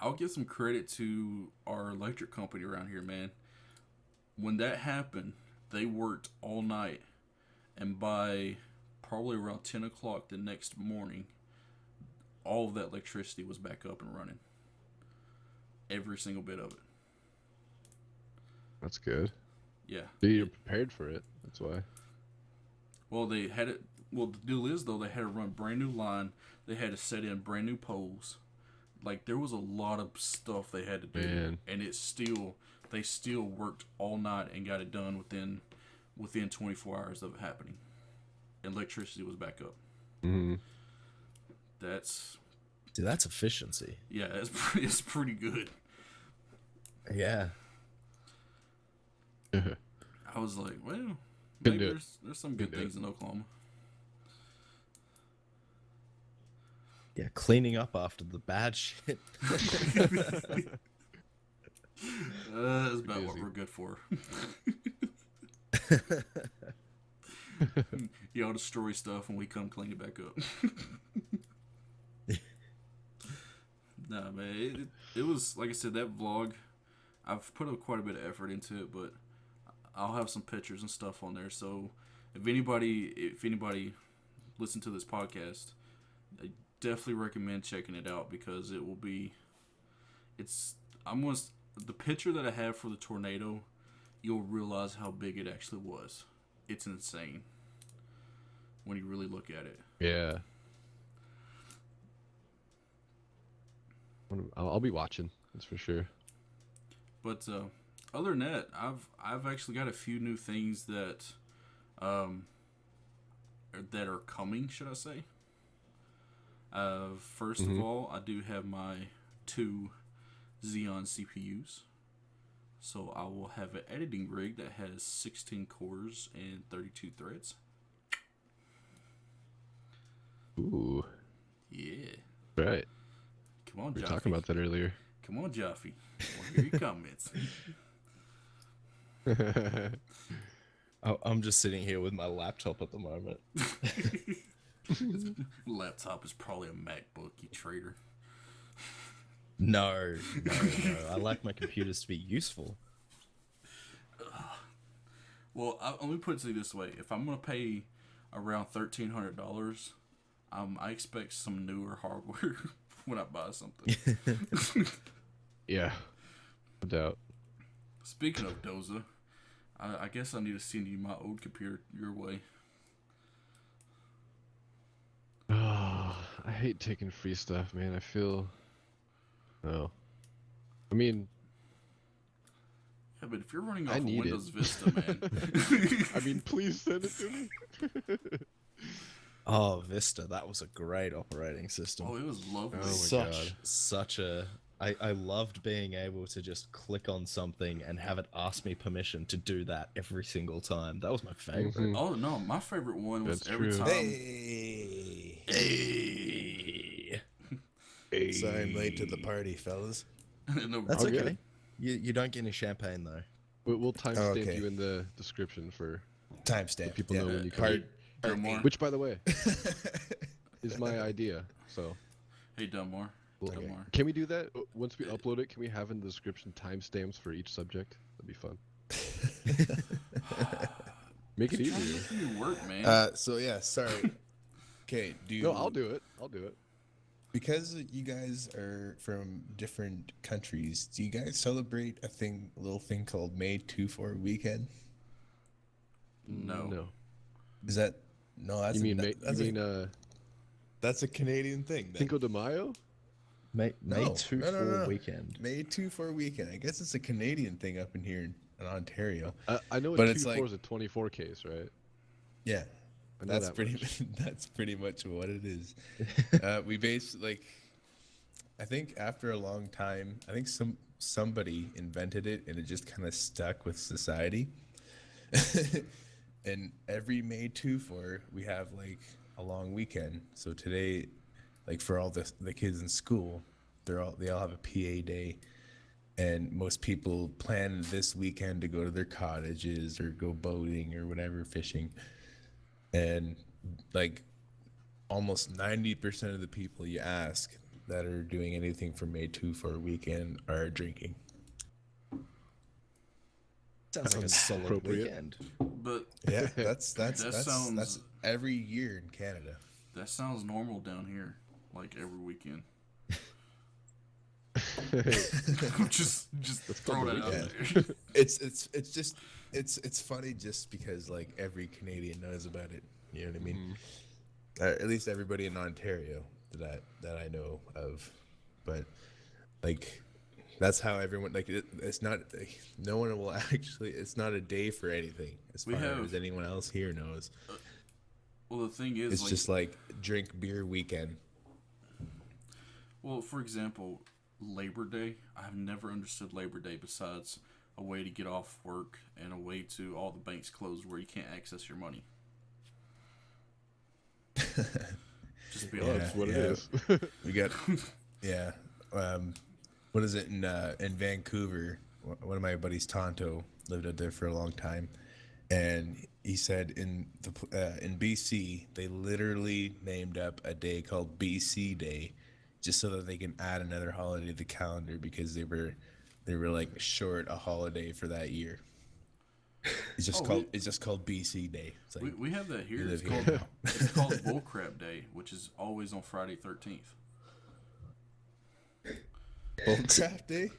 I'll give some credit to our electric company around here, man. When that happened, they worked all night, and by probably around 10 o'clock the next morning, all of that electricity was back up and running. Every single bit of it. That's good. Yeah. You're prepared for it. That's why. Well, they had it. Well, the deal is, though, they had to run brand new line. They had to set in brand new poles. Like, there was a lot of stuff they had to do. Man. And they still worked all night and got it done within 24 hours of it happening. And electricity was back up. Mm-hmm. That's efficiency. Yeah, it's pretty good. Yeah. I was like, well, maybe there's some good things in Oklahoma. Yeah, cleaning up after the bad shit. That's about what we're good for. Y'all destroy stuff and we come clean it back up. Nah, man, it was, like I said, that vlog, I've put quite a bit of effort into it, but I'll have some pictures and stuff on there. So if anybody listen to this podcast, I definitely recommend checking it out because it will be. The picture that I have for the tornado, you'll realize how big it actually was. It's insane when you really look at it. Yeah. I'll be watching. That's for sure. But other than that, I've actually got a few new things that are coming, should I say? First of all, I do have my 2 Xeon CPUs. So I will have an editing rig that has 16 cores and 32 threads. Ooh. Yeah. Right. Come on, Jaffe. We were talking about that earlier. Come on, Jaffe. We'll hear your comments. I'm just sitting here with my laptop at the moment. Laptop is probably a MacBook, you traitor. No. I like my computers to be useful. Well, let me put it to you this way. If I'm going to pay around $1,300, I expect some newer hardware when I buy something. Yeah. No doubt. Speaking of Doza, I guess I need to send you my old computer your way. Oh, I hate taking free stuff, man. I feel... No. I mean... Yeah, but if you're running off of need Windows it. Vista, man. I mean, please send it to me. Oh, Vista, that was a great operating system. Oh, it was lovely. Oh my God. Such a I loved being able to just click on something and have it ask me permission to do that every single time. That was my favorite. Mhm. Oh no, my favorite one was That's every true. time. Hey. Sorry I'm late to the party, fellas. No, That's All okay. good. You don't get any champagne though. We'll timestamp okay. you in the description for Timestamp. people know when you can. Part Donemar. Which, by the way, is my idea. So, Hey, Donemar. Donemar. can we do that once we upload it? Can we have in the description timestamps for each subject? That'd be fun. Make it Trying to easier. make me work, man. So yeah, sorry. Okay, do you? No, I'll do it. I'll do it. Because you guys are from different countries, do you guys celebrate a little thing called May 2-4 weekend? No. Is that no? That's You mean that's a Canadian thing. Then. Cinco de Mayo? May No, 2-4 no. weekend. May 2-4 weekend. I guess it's a Canadian thing up in here in Ontario. I know But it's it's 2-4 like- is a 24 case, right? Yeah, I know that's that pretty. much. That's pretty much what it is. We base I think after a long time, I think somebody invented it and it just kind of stuck with society. And every May 2-4, we have like a long weekend. So today, like for all the kids in school, they all have a PA day, and most people plan this weekend to go to their cottages or go boating or whatever, fishing. And like almost 90% of the people you ask that are doing anything for May 2-4 weekend are drinking. Sounds like a solid appropriate. weekend. But Yeah, that's sounds- that's every year in Canada. that sounds normal down here, like every weekend. just throw that out there. It's funny just because like every Canadian knows about it. You know what I mean? At least everybody in Ontario that I know of, but like that's how everyone like it's not no one will actually. It's not a day for anything as far as anyone else here knows. Well, the thing is, It's just like drink beer weekend. well, for example, Labor Day. I've never understood Labor Day besides a way to get off work and a way to all the banks closed where you can't access your money. Just be honest. That's what it yeah. is. We got yeah. What is it in Vancouver? One of my buddies, Tonto, lived out there for a long time, and he said in BC they literally named up a day called BC Day, just so that they can add another holiday to the calendar because they were like short a holiday for that year. It's just called BC Day. It's like, We have that here. we It's live called, here it's called Bullcrap Day, which is always on Friday 13th. Bullcrap Day.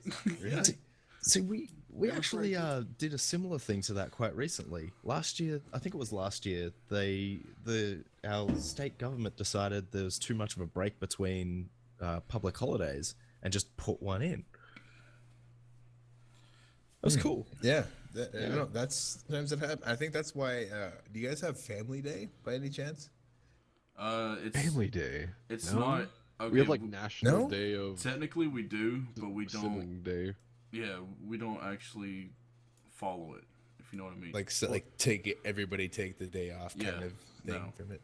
Really? See, we actually did a similar thing to that quite recently. Last year, I think it was last year, our state government decided there was too much of a break between public holidays and just put one in. That was cool. Yeah. You know, that's sometimes it happens. I think that's why. Do you guys have Family Day by any chance? It's Family Day. It's No? not. Okay, We have like National No? Day of technically we do, but we don't. Sibling Day. Yeah, we don't actually follow it. If you know what I mean. Like everybody take the day off kind Yeah, of thing no. from it.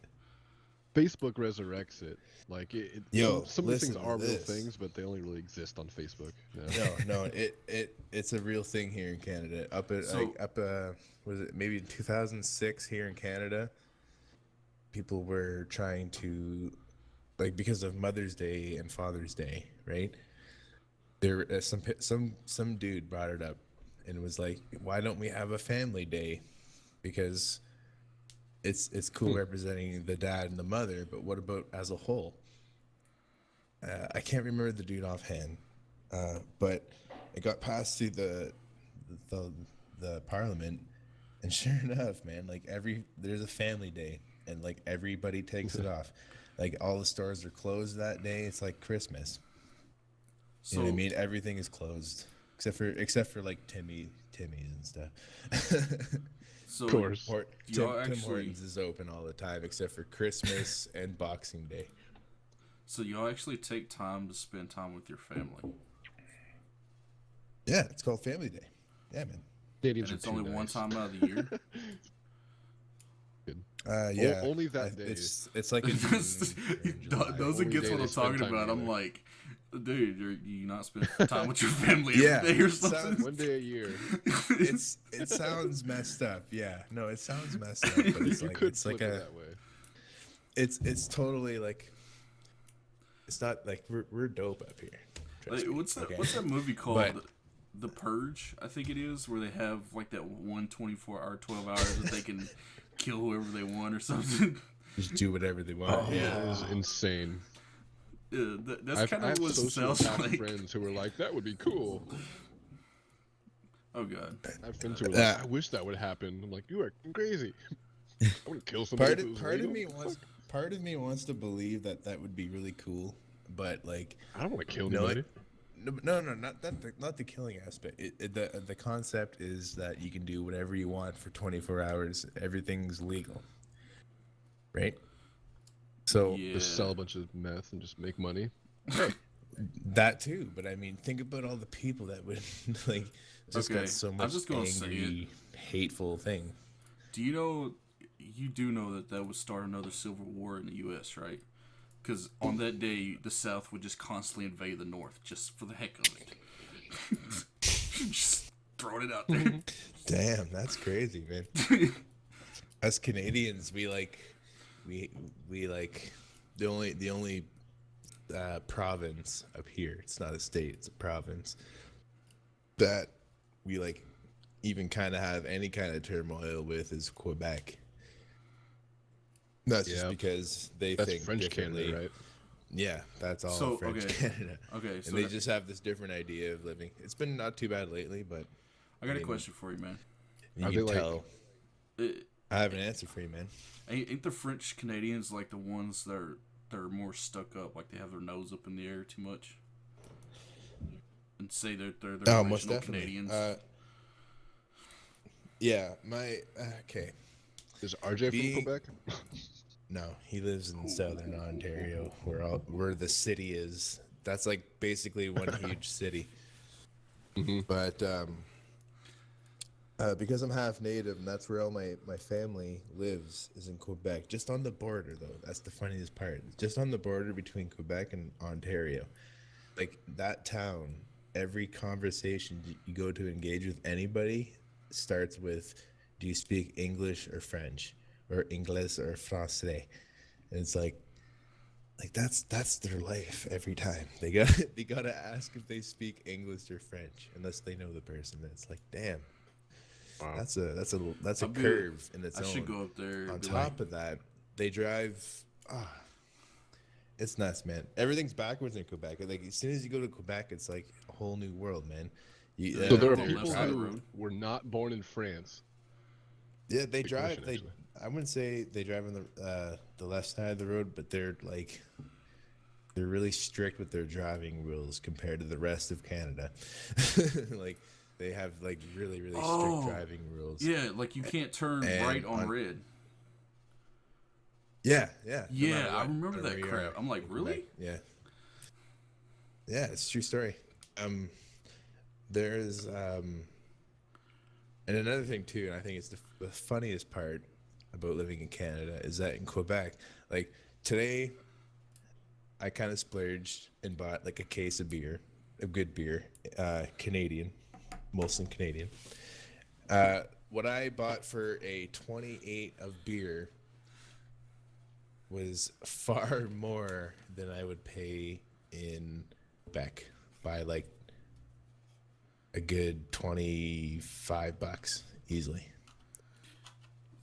Facebook resurrects it. Like Yo, some of these things listen to are real this. things, but they only really exist on Facebook. Yeah. No, it's a real thing here in Canada. Was it maybe in 2006 here in Canada? People were trying to, like, because of Mother's Day and Father's Day, right? There, some dude brought it up, and was like, "Why don't we have a Family Day? Because it's cool representing the dad and the mother, but what about as a whole?" I can't remember the dude offhand, but it got passed through the parliament, and sure enough, man, like there's a Family Day, and like everybody takes it off. Like all the stores are closed that day. It's like Christmas. You know what I mean? Everything is closed except for like Timmy's and stuff. So Of course. y'all Tim actually- Hortons is open all the time except for Christmas and Boxing Day. So y'all actually take time to spend time with your family. Yeah, it's called Family Day. Yeah, man. Canadians And it's are too only one nice. time out of the year. Good. Yeah. Only that day. It's like in June or in July. Doza Only gets day what they I'm spend talking time about. I'm together. like, dude, you not spend time with your family Yeah, every day or it something? sounds- One day a year. It sounds messed up. Yeah, no, it sounds messed up, but it's You like could it's like flip it a that way. it's totally like it's not like we're dope up here. Trust Like, me, what's that? okay? What's that movie called? But- The Purge, I think it is, where they have like that 24-hour, 12 hours that they can kill whoever they want or something. Just do whatever they want. That is insane. That's kind I of have what it sounds sociopath like. friends who were like, that would be cool. Oh god. I have friends who were like, I wish that would happen. I'm like, you are crazy. I wouldn't kill somebody. if it was Part of legal. me wants to believe that would be really cool, but like I don't want to kill No, anybody. no, not the killing aspect. The concept is that you can do whatever you want for 24 hours. Everything's legal, right? So Yeah. Just sell a bunch of meth and just make money. that too, but I mean, think about all the people that would like just Okay, got so I'm much just gonna say angry, hateful thing. Do you know? You do know that would start another civil war in the U.S., right? Because on that day, the South would just constantly invade the North, just for the heck of it. Just throwing it out there. Damn, that's crazy, man. Us Canadians, we like the only province up here. It's not a state; it's a province that we like even kind of have any kind of turmoil with is Quebec. That's just Yeah. because they That's think French differently. Canada, right? Yeah, that's all So, French okay. Canada. Okay, so And they just have this different idea of living. It's been not too bad lately, but I got a mean, question for you, man. you Are can they, like- tell. I have an answer for you, man. Ain't the French Canadians like the ones that are more stuck up, like they have their nose up in the air too much, and say they're Oh, most original definitely. Canadians? Yeah, okay. Is RJ Be- from Quebec? No, he lives in southern Ontario, where the city is. That's like basically one huge city. But because I'm half native, and that's where all my family lives, is in Quebec. Just on the border, though. That's the funniest part. Just on the border between Quebec and Ontario. Like that town, every conversation you go to engage with anybody starts with, "Do you speak English or French, or English or Francais?" And it's like that's their life every time. They gotta ask if they speak English or French, unless they know the person. It's like, damn, Wow. that's a I'll be- curve in its I own. should go up there. On and be top of that, they drive. It's nuts, man. Everything's backwards in Quebec. Like as soon as you go to Quebec, it's like a whole new world, man. So there are on the left people side of the who road. were not born in France. Yeah, they drive. question, They, actually. I wouldn't say they drive on the left side of the road, but they're really strict with their driving rules compared to the rest of Canada. Like they have like really strict Oh, driving rules. yeah, like you can't turn And right on on- red. Yeah. Yeah, I remember that wherever you crap. are I'm like, in really? Quebec. Yeah, it's a true story. There's and another thing too, and I think it's the funniest part about living in Canada is that in Quebec, like today, I kind of splurged and bought like a case of beer, a good beer, Canadian, Molson Canadian. What I bought for a 28 of beer was far more than I would pay in Quebec by like a good $25 easily.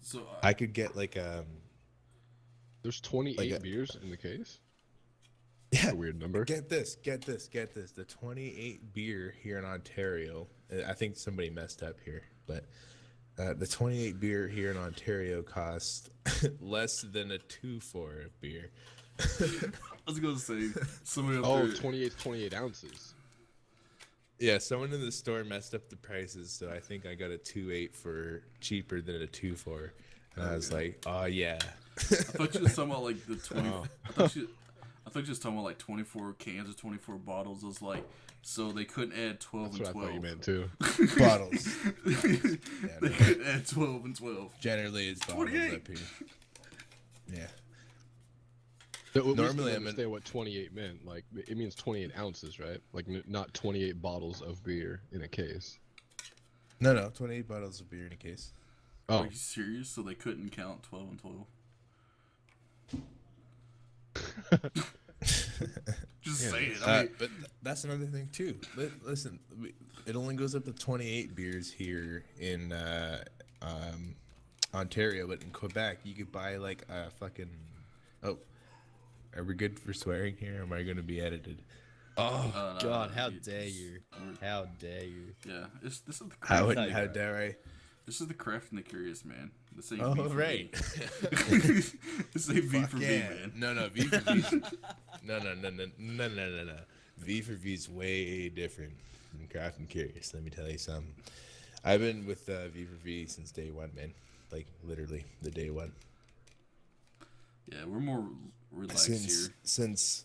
So I could get like There's 28 Like a- beers in the case. yeah. A weird number. Get this. The 28 beer here in Ontario. I think somebody messed up here, but the 28 beer here in Ontario costs less than a 2-4 of beer. I was gonna say somebody up Oh, there. 28 ounces. Yeah, someone in the store messed up the prices, so I think I got a 2.8 for cheaper than a 2.4. And I was like, oh yeah. I thought you were talking about like the 20. Wow. I I think just talking about like 24 cans or 24 bottles. It was like, so they couldn't add 12 That's and what 12. I thought you meant too. Bottles. They couldn't add 12 and 12. Generally, it's bottles 28. up here. Yeah. Normally, I understand what 28 meant. Like, it means 28 ounces, right? Like, not 28 bottles of beer in a case. No, 28 bottles of beer in a case. Oh. Are you serious? So they couldn't count 12 and 12? Just saying. I mean, but that's another thing too. Listen, it only goes up to 28 beers here in Ontario, but in Quebec, you could buy like a fucking. Oh, are we good for swearing here? Or am I going to be edited? Oh God! How dare you? How dare you? Yeah, this is the How craft. dare I? This is the Craft&Curious, man. This ain't Oh, V for right. V. This ain't V for V, man. No, V for V. No. V for V is way different than Craft&Curious. Let me tell you something. I've been with V for V since day one, man. Like literally the day one. Yeah, we're more relaxed here. Since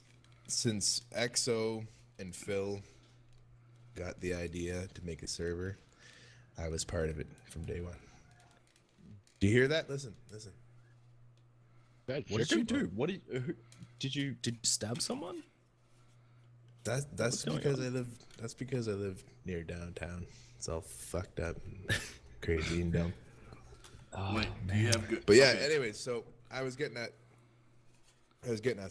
EXO and Phil got the idea to make a server, I was part of it from day one. Do you hear that? Listen. That What did you do? What did you stab someone? That's because I live near downtown. It's all fucked up and crazy and dumb. Oh, Wait, do you have good? But yeah, okay. anyway, so I was getting at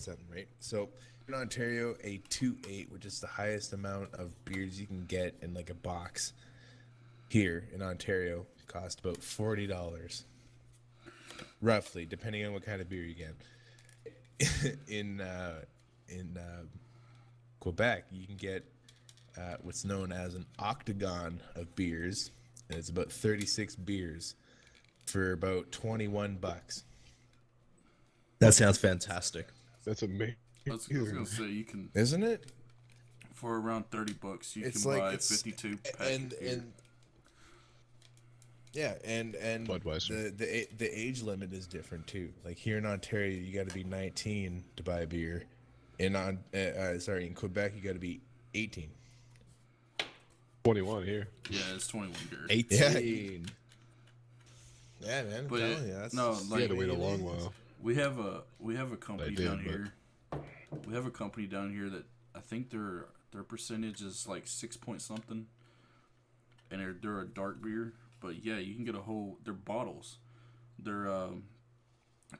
something, right? So in Ontario, a 2.8, which is the highest amount of beers you can get in like a box here in Ontario, cost about $40, roughly, depending on what kind of beer you get. in Quebec, you can get what's known as an octagon of beers, and it's about 36 beers for about $21. That sounds fantastic. That's amazing. I was gonna say you can, Isn't it? for around $30, you It's can like buy it's 52 packs of beer. And Budweiser. the age limit is different too. Like here in Ontario, you got to be 19 to buy a beer. In Quebec, you got to be 18. 21 here. Yeah, it's 21 beer. 18. Yeah, man. But I'm telling you, that's no, You like had to wait a long while. we have a company I did, down but- here. We have a company down here that I think their percentage is like 6 point something, and they're a dark beer. But yeah, you can get they're bottles. They're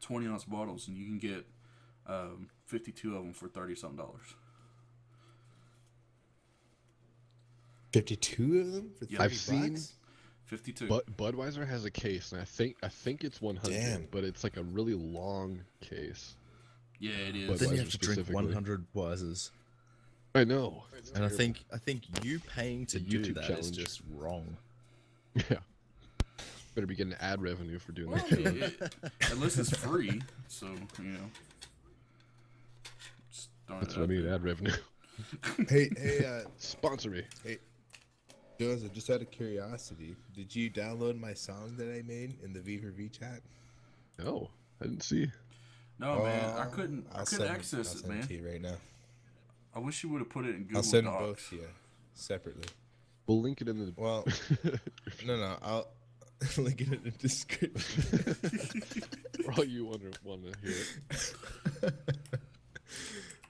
20-ounce bottles, and you can get 52 of them for $30-something. 52 of them for 30 I've bucks? seen 52. But Budweiser has a case, and I think it's 100, Damn. but it's like a really long case. Yeah, it is. But- Then you Budweiser have to drink specifically. 100 Weisers. I know. And I think you paying to The do YouTube that is challenge. just wrong. Yeah. Better be getting ad revenue for doing Well, that. I mean, unless it's free, so you know. Just throwing That's it what I out mean, there. ad revenue. Hey, Sponsor me. Doza, just out of curiosity, did you download my song that I made in the V for V chat? No, I didn't see. No, man, I couldn't I'll access I'll it, send man. it to you right now. I wish you would have put it in Google I'll send them Docs. both to you separately. We'll link it in the. Well, no, I'll link it in the description. For all you want to hear it.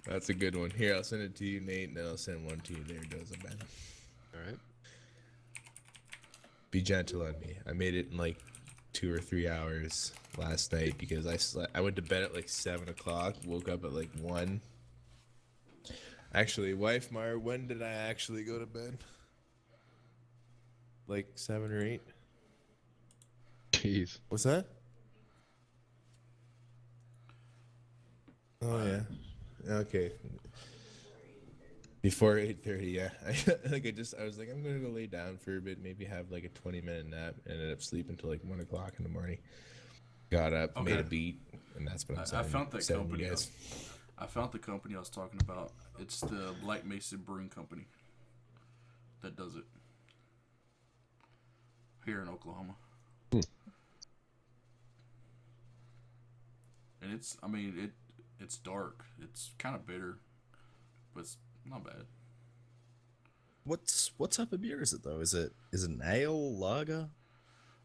That's a good one. Here, I'll send it to you, Nate, and then I'll send one to you there, Doza, man. All right. Be gentle on me. I made it in like 2 or 3 hours last night because I went to bed at like 7 o'clock, woke up at like 1. Actually, wife Mar, when did I actually go to bed? Like 7 or 8? Jeez. What's that? Oh yeah. Okay. Before 8:30, yeah. I was like, I'm gonna go lay down for a bit, maybe have like a 20-minute nap, and ended up sleeping until like 1 o'clock in the morning. Got up, made Okay. a beat, and that's what I'm I saying. found that sending you company. guys. I found the company I was talking about. It's the Black Mesa Brewing Company that does it here in Oklahoma. And It's dark. It's kind of bitter, but it's not bad. What type of beer is it though? Is it an ale, lager?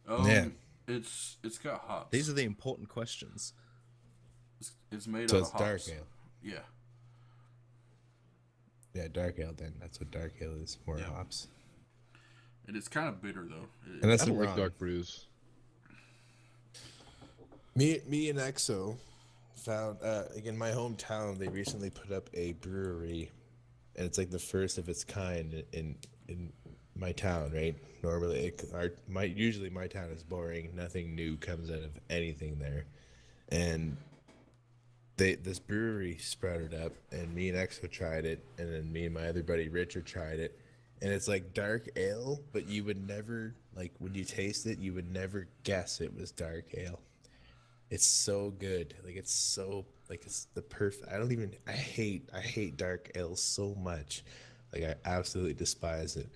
Yeah. It's got hops. These are the important questions. It's made So out it's of hops. dark ale. Yeah. Yeah, dark ale. Then that's what dark ale is. More hops. And it's kind of bitter though. And that's I the don't like wrong. dark brews. Me and EXO found like in my hometown. They recently put up a brewery, and it's like the first of its kind in my town. Right? Normally, usually my town is boring. Nothing new comes out of anything there, and this brewery sprouted up, and me and EXO tried it, and then me and my other buddy Richard tried it, and it's like dark ale, but you would never, like, when you taste it, you would never guess it was dark ale. It's so good. Like, it's so, like, it's the perfect. I hate dark ale so much. Like, I absolutely despise it.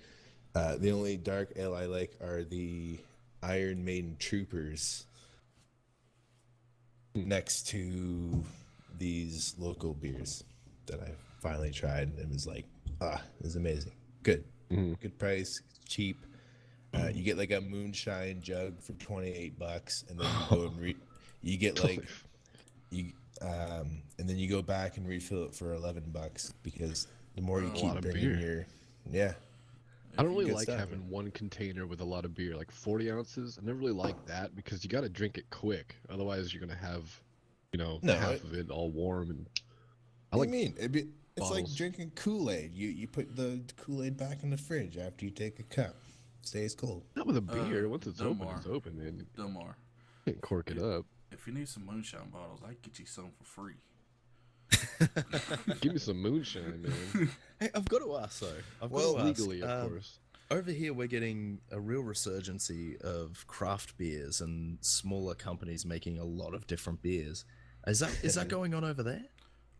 The only dark ale I like are the Iron Maiden Troopers next to these local beers that I finally tried, and it was like, it was amazing. Good. Good price, cheap. You get like a moonshine jug for $28, and then you go and you get like and then you go back and refill it for $11 because the more you keep bringing your I don't really Good like stuff, having one container with a lot of beer, like 40 ounces. I never really like that because you got to drink it quick. Otherwise, you're going to have, half of it all warm. And What do you mean? It's like bottles. drinking Kool-Aid. You put the Kool-Aid back in the fridge after you take a cup. Stays cold. Not with a beer. Once it's open, Donemar. it's open, man. You Donemar. can't cork it up. If you need some moonshine bottles, I can get you some for free. Give me some moonshine, man. Hey, I've got to ask though. Legally, of course. Over here, we're getting a real resurgency of craft beers and smaller companies making a lot of different beers. Is that going on over there?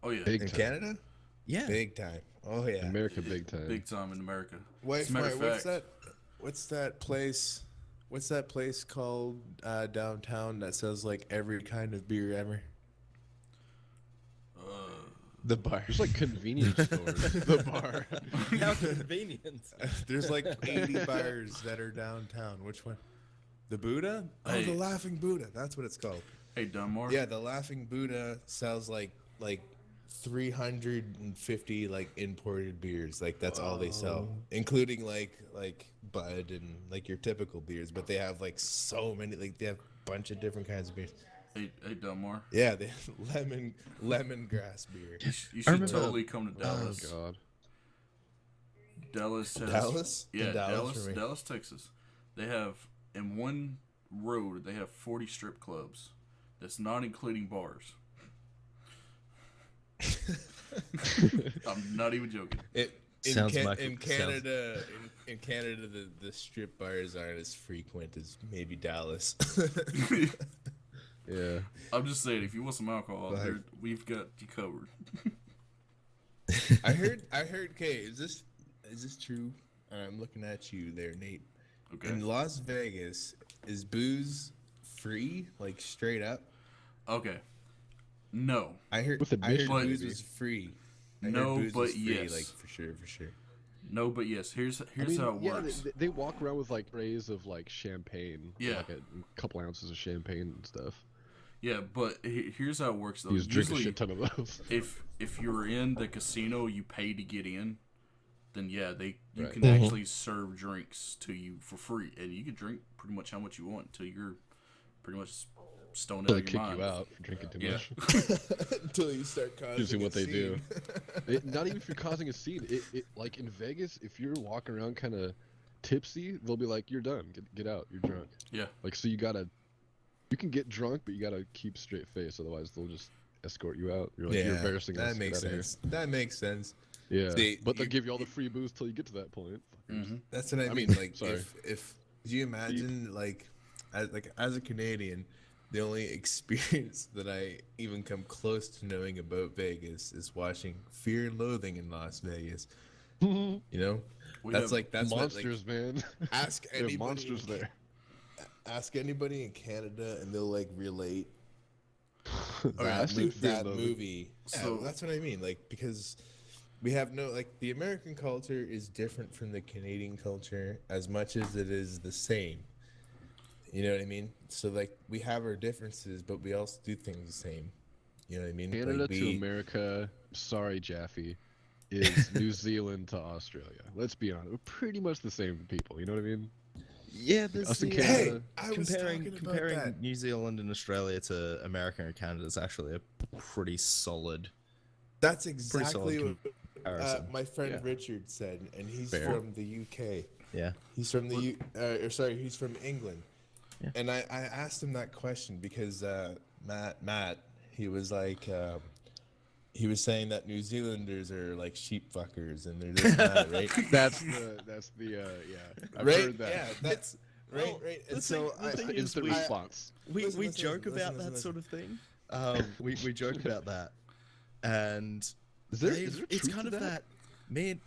Oh yeah, Big In time. Canada? Yeah. Big time. Oh yeah. America, big time. big time in America. Wait, As a matter of what's fact, that place? What's that place called downtown that sells like every kind of beer ever? The bar. There's like convenience stores. The bar. How convenient. There's like 80 bars that are downtown. Which one? The Buddha? Oh, Hey. the Laughing Buddha. That's what it's called. Hey, Donemar. Yeah, the Laughing Buddha sells like 350 like imported beers. Like that's all they sell, including like Bud and like your typical beers. But they have like so many. Like they have a bunch of different kinds of beers. Hey, Donemar. Yeah, they have lemongrass beer. You should remember- totally come to Dallas. Oh, God. Dallas has Dallas? Yeah, In Dallas for me. Dallas, Texas. They have in one road they have 40 strip clubs. That's not including bars. I'm not even joking. Sounds In Canada, the strip bars aren't as frequent as maybe Dallas. Yeah. I'm just saying, if you want some alcohol, Like- we've got you covered. I heard. Okay, is this true? I'm looking at you there, Nate. Okay. In Las Vegas, is booze free, like straight up? Okay. No. I heard. With admission, booze maybe. was free. I No, heard booze but was free, yes. like for sure. No, but yes. Here's I mean, how it yeah, works. they walk around with like trays of like champagne. Yeah. Like a couple ounces of champagne and stuff. Yeah, but here's how it works though. You just drink a Usually, shit ton of those. if you're in the casino, you pay to get in. Then yeah, you Right. can actually serve drinks to you for free, and you can drink pretty much how much you want until you're pretty much stoned Until out they of your kick mind. you out for drinking too Yeah. much. Until you start causing. Usually a what they do. scene. Not even if you're causing a scene. It like in Vegas, if you're walking around kind of tipsy, they'll be like, "You're done. Get out. You're drunk." Yeah. Like so, you can get drunk, but you gotta keep straight face. Otherwise, they'll just escort you out. You're like, "You're embarrassing us. That makes Get outta sense. That makes senes. here." Yeah. See, But they'll you- give you all the free booze till you get to that point. Mm-hmm. That's what I I mean. mean, Like, sorry. if do you imagine as a Canadian, the only experience that I even come close to knowing about Vegas is watching Fear and Loathing in Las Vegas. You know, that's Monsters, man. ask There are anybody. monsters there. Ask anybody in Canada, and they'll like relate. that movie. So that's what I mean. Like, because we have the American culture is different from the Canadian culture as much as it is the same. You know what I mean? So like we have our differences, but we also do things the same. You know what I mean? Canada to America, sorry, Jaffe, is New Zealand to Australia. Let's be honest. We're pretty much the same people. You know what I mean? Yeah, there's Us in the, Canada. comparing New Zealand and Australia to America and Canada is actually a pretty solid. That's exactly what comparison. my friend Richard said, and he's from the UK. Yeah, he's from he's from England. Yeah. And I asked him that question because Matt, he was like, he was saying that New Zealanders are like sheep fuckers and they're this and that, right? That's the yeah. I've heard that. Yeah, that's right. And so instant response. We joke about that sort of thing. We joke about that, and it's kind of that. Me and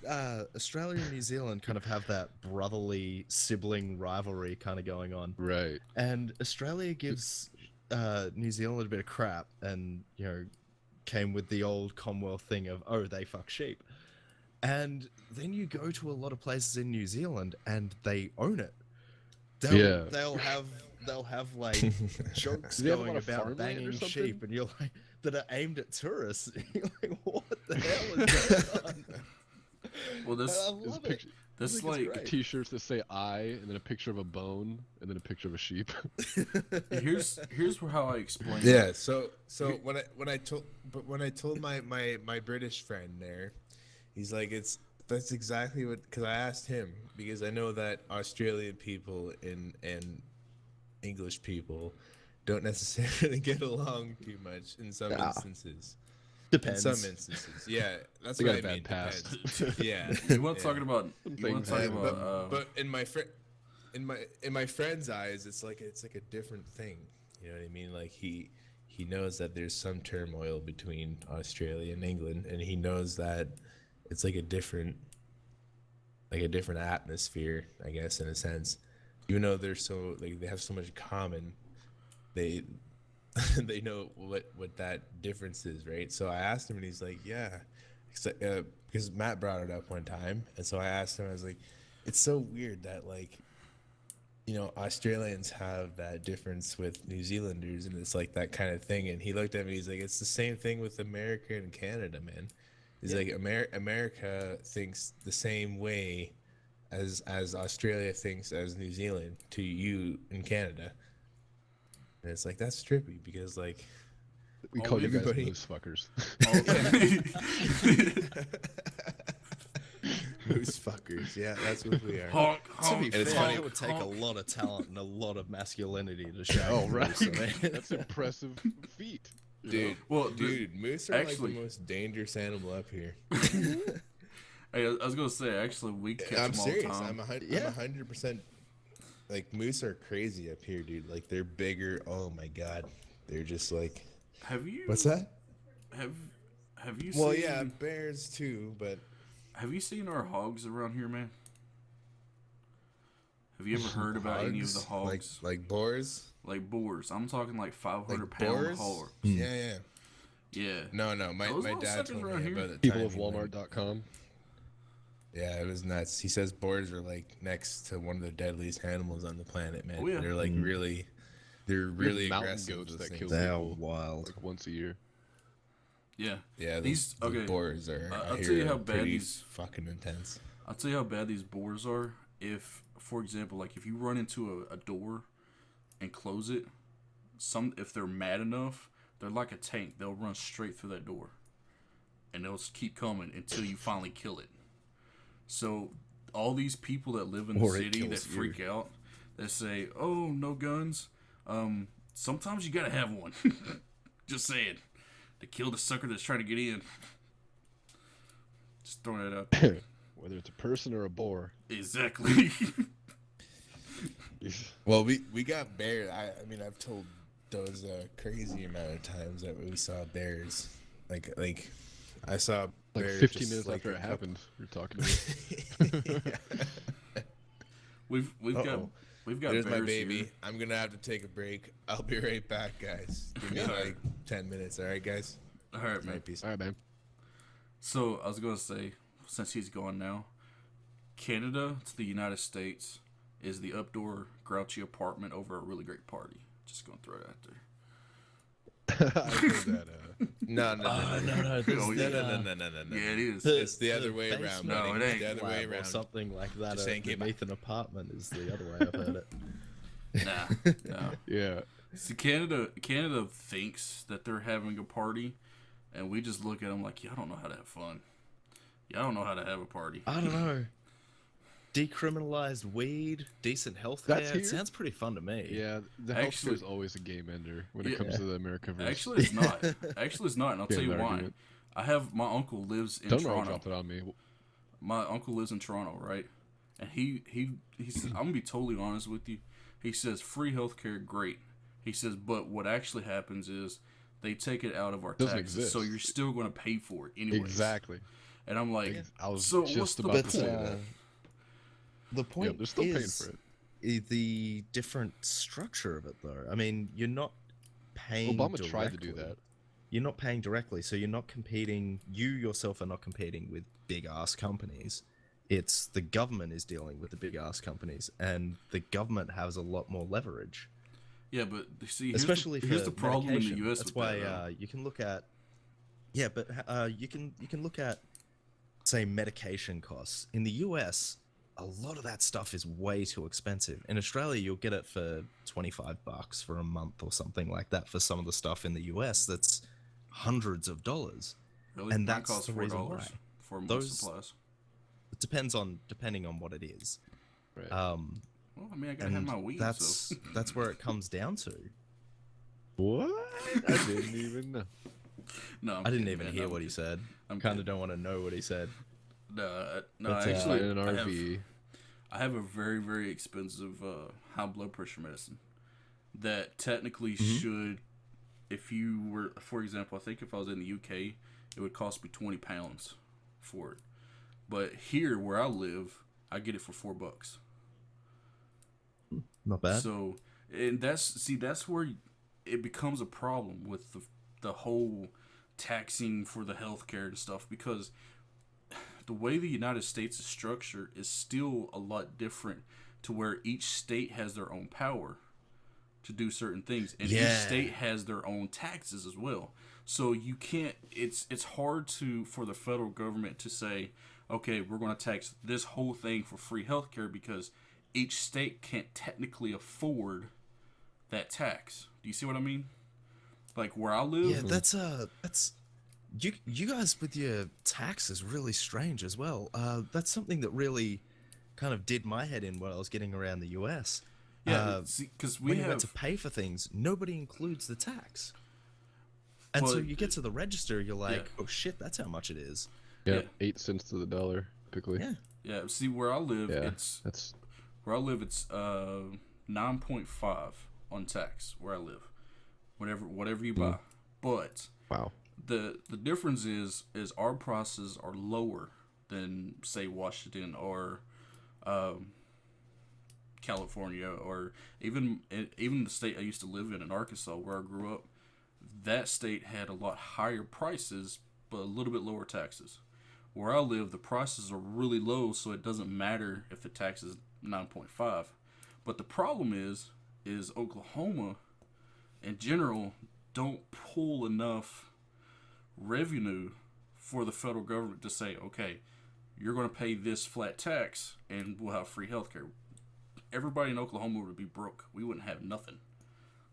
Australia and New Zealand kind of have that brotherly sibling rivalry kind of going on, right? And Australia gives New Zealand a bit of crap, and came with the old Commonwealth thing of, oh, they fuck sheep. And then you go to a lot of places in New Zealand and they own it. They'll have like jokes going about banging sheep, and you're like, that are aimed at tourists. You're like, what the hell is going on? Well, this like t-shirts that say "I" and then a picture of a bone and then a picture of a sheep. here's how I explain. Yeah. So when I told my British friend there, he's like, that's exactly what, because I asked him, because I know that Australian people and English people don't necessarily get along too much in some instances. Depends. In some instances, yeah, that's they what got I a mean. bad past. Yeah, you want talking about? But in my friend's eyes, it's like a different thing. You know what I mean? Like he knows that there's some turmoil between Australia and England, and he knows that it's like a different atmosphere, I guess, in a sense. Even though they're so they have so much in common, they know what that difference is, right? So I asked him, and he's like, yeah, because Matt brought it up one time, and so I asked him, I was like, it's so weird that Australians have that difference with New Zealanders, and it's like that kind of thing. And he looked at me, he's like, it's the same thing with America and Canada, man. He's like, America thinks the same way as Australia thinks as New Zealand to you in Canada. And it's like, that's trippy, because like we call you guys moose fuckers. Moose fuckers, yeah, that's what we are. Honk. To be And fair, it would take a lot of talent and a lot of masculinity to show. Oh, right. That's an impressive feat. Dude, moose are actually the most dangerous animal up here. Hey, I was gonna say, actually, we catch them all the time. I'm 100%. Like, moose are crazy up here, dude. Like, they're bigger. Oh my god, they're just like. Have you? What's that? Have you? Well, seen, yeah, bears too, but. Have you seen our hogs around here, man? Have you ever heard about any of the hogs? Like boars? Like boars. I'm talking like 500-pound boars? hogs. Yeah. No, my dad told me around about it. People of Walmart.com. Yeah, it was nuts. He says boars are like next to one of the deadliest animals on the planet, man. Oh, yeah. They're like really mountain aggressive. goats that kill They're people wild. like once a year. Yeah, these boars are. I'll tell you how bad these fucking intense. I'll tell you how bad these boars are. If, for example, like if you run into a door and close it, if they're mad enough, they're like a tank. They'll run straight through that door, and they'll keep coming until you finally kill it. So all these people that live in the city that freak out, that say, "Oh, no guns." Sometimes you gotta have one. Just saying, to kill the sucker that's trying to get in. Just throwing it out there. Whether it's a person or a boar. Exactly. Well, we got bears. I mean, I've told Doza crazy amount of times that we saw bears. Like I saw bears 15 minutes after it happened. You're talking to me. We've got We've got There's my bears baby. here. I'm gonna have to take a break. I'll be right back, guys. Give me like 10 minutes. All right, guys. All right, man. Peace. All right, man. So I was gonna say, since he's gone now, Canada to the United States is the updoor grouchy apartment over a really great party. Just gonna throw it out there. I heard that. No. No. Oh, No. Yeah, it is. It's the other way around. No, buddy. it ain't. It's the other way Or around. something like that. Just ain't came Underneath an apartment is the other way I've heard it. No. Yeah. See, Canada thinks that they're having a party, and we just look at them like, y'all don't know how to have fun. Y'all don't know how to have a party. I don't know. Decriminalized weed, decent health That's care. It here? sounds pretty fun to me. Yeah, the healthcare Actually- is always a game ender when Yeah. it comes to the America versus. Actually, it's not. And I'll tell you an why. argument. I have my uncle lives in Donemar Toronto. dropped it on me. My uncle lives in Toronto, right? And he says, I'm gonna be totally honest with you. He says free healthcare, great. He says, but what actually happens is they take it out of our Doesn't taxes, exist. so you're still gonna pay for it anyways. Exactly. And I'm like, I was so just what's the about point? to say that. The point Yeah, they're still paying is for it. The different structure of it, though. I mean, you're not paying. Obama tried to do directly. that. You're not paying directly, so you're not competing. You yourself are not competing with big ass companies. It's the government is dealing with the big ass companies, and the government has a lot more leverage. Yeah, but see, Especially here's for the problem medication. in the U.S. That's with why that, though. you can look at. Yeah, but you can look at, say, medication costs in the U.S. A lot of that stuff is way too expensive. In Australia, you'll get it for $25 for a month or something like that. For some of the stuff in the US, that's hundreds of dollars. Really? and Mine that's costs the reason $4 why. for most Those- supplies. It depending on what it is. Right. Well, I mean, I gotta have And my weed. that's So. that's where it comes down to. What? I didn't even know. No, I'm I didn't kidding, even man. hear I'm what he kidding. said. I'm Kind kidding. of don't want to know what he said. No, But, actually, Find an RV. I have a very, very expensive high blood pressure medicine that technically should, if you were, for example, I think if I was in the UK, it would cost me £20 for it. But here, where I live, I get it for $4. Not bad. So, and that's where it becomes a problem with the whole taxing for the healthcare and stuff, because the way the United States is structured is still a lot different, to where each state has their own power to do certain things, and each Yeah. state has their own taxes as well. So you can't. It's hard for the federal government to say, okay, we're going to tax this whole thing for free healthcare, because each state can't technically afford that tax. Do you see what I mean? Like where I live. Yeah, that's you guys with your tax is really strange as well. That's something that really kind of did my head in when I was getting around the US. Yeah, because we When you have went to pay for things, nobody includes the tax. And so But- you get to the register, you're like, Yeah. oh shit, that's how much it is. Yeah, Yeah. 8 cents to the dollar, typically. Yeah. yeah. See where I live, Yeah, it's that's 9.5 on tax where I live. Whatever you buy, but wow. the difference is our prices are lower than say Washington or California, or even the state I used to live in Arkansas, where I grew up. That state had a lot higher prices but a little bit lower taxes. Where I live, the prices are really low, so it doesn't matter if the tax is 9.5. But the problem is Oklahoma in general don't pull enough revenue for the federal government to say, okay, you're going to pay this flat tax and we'll have free healthcare. Everybody in Oklahoma would be broke. We wouldn't have nothing.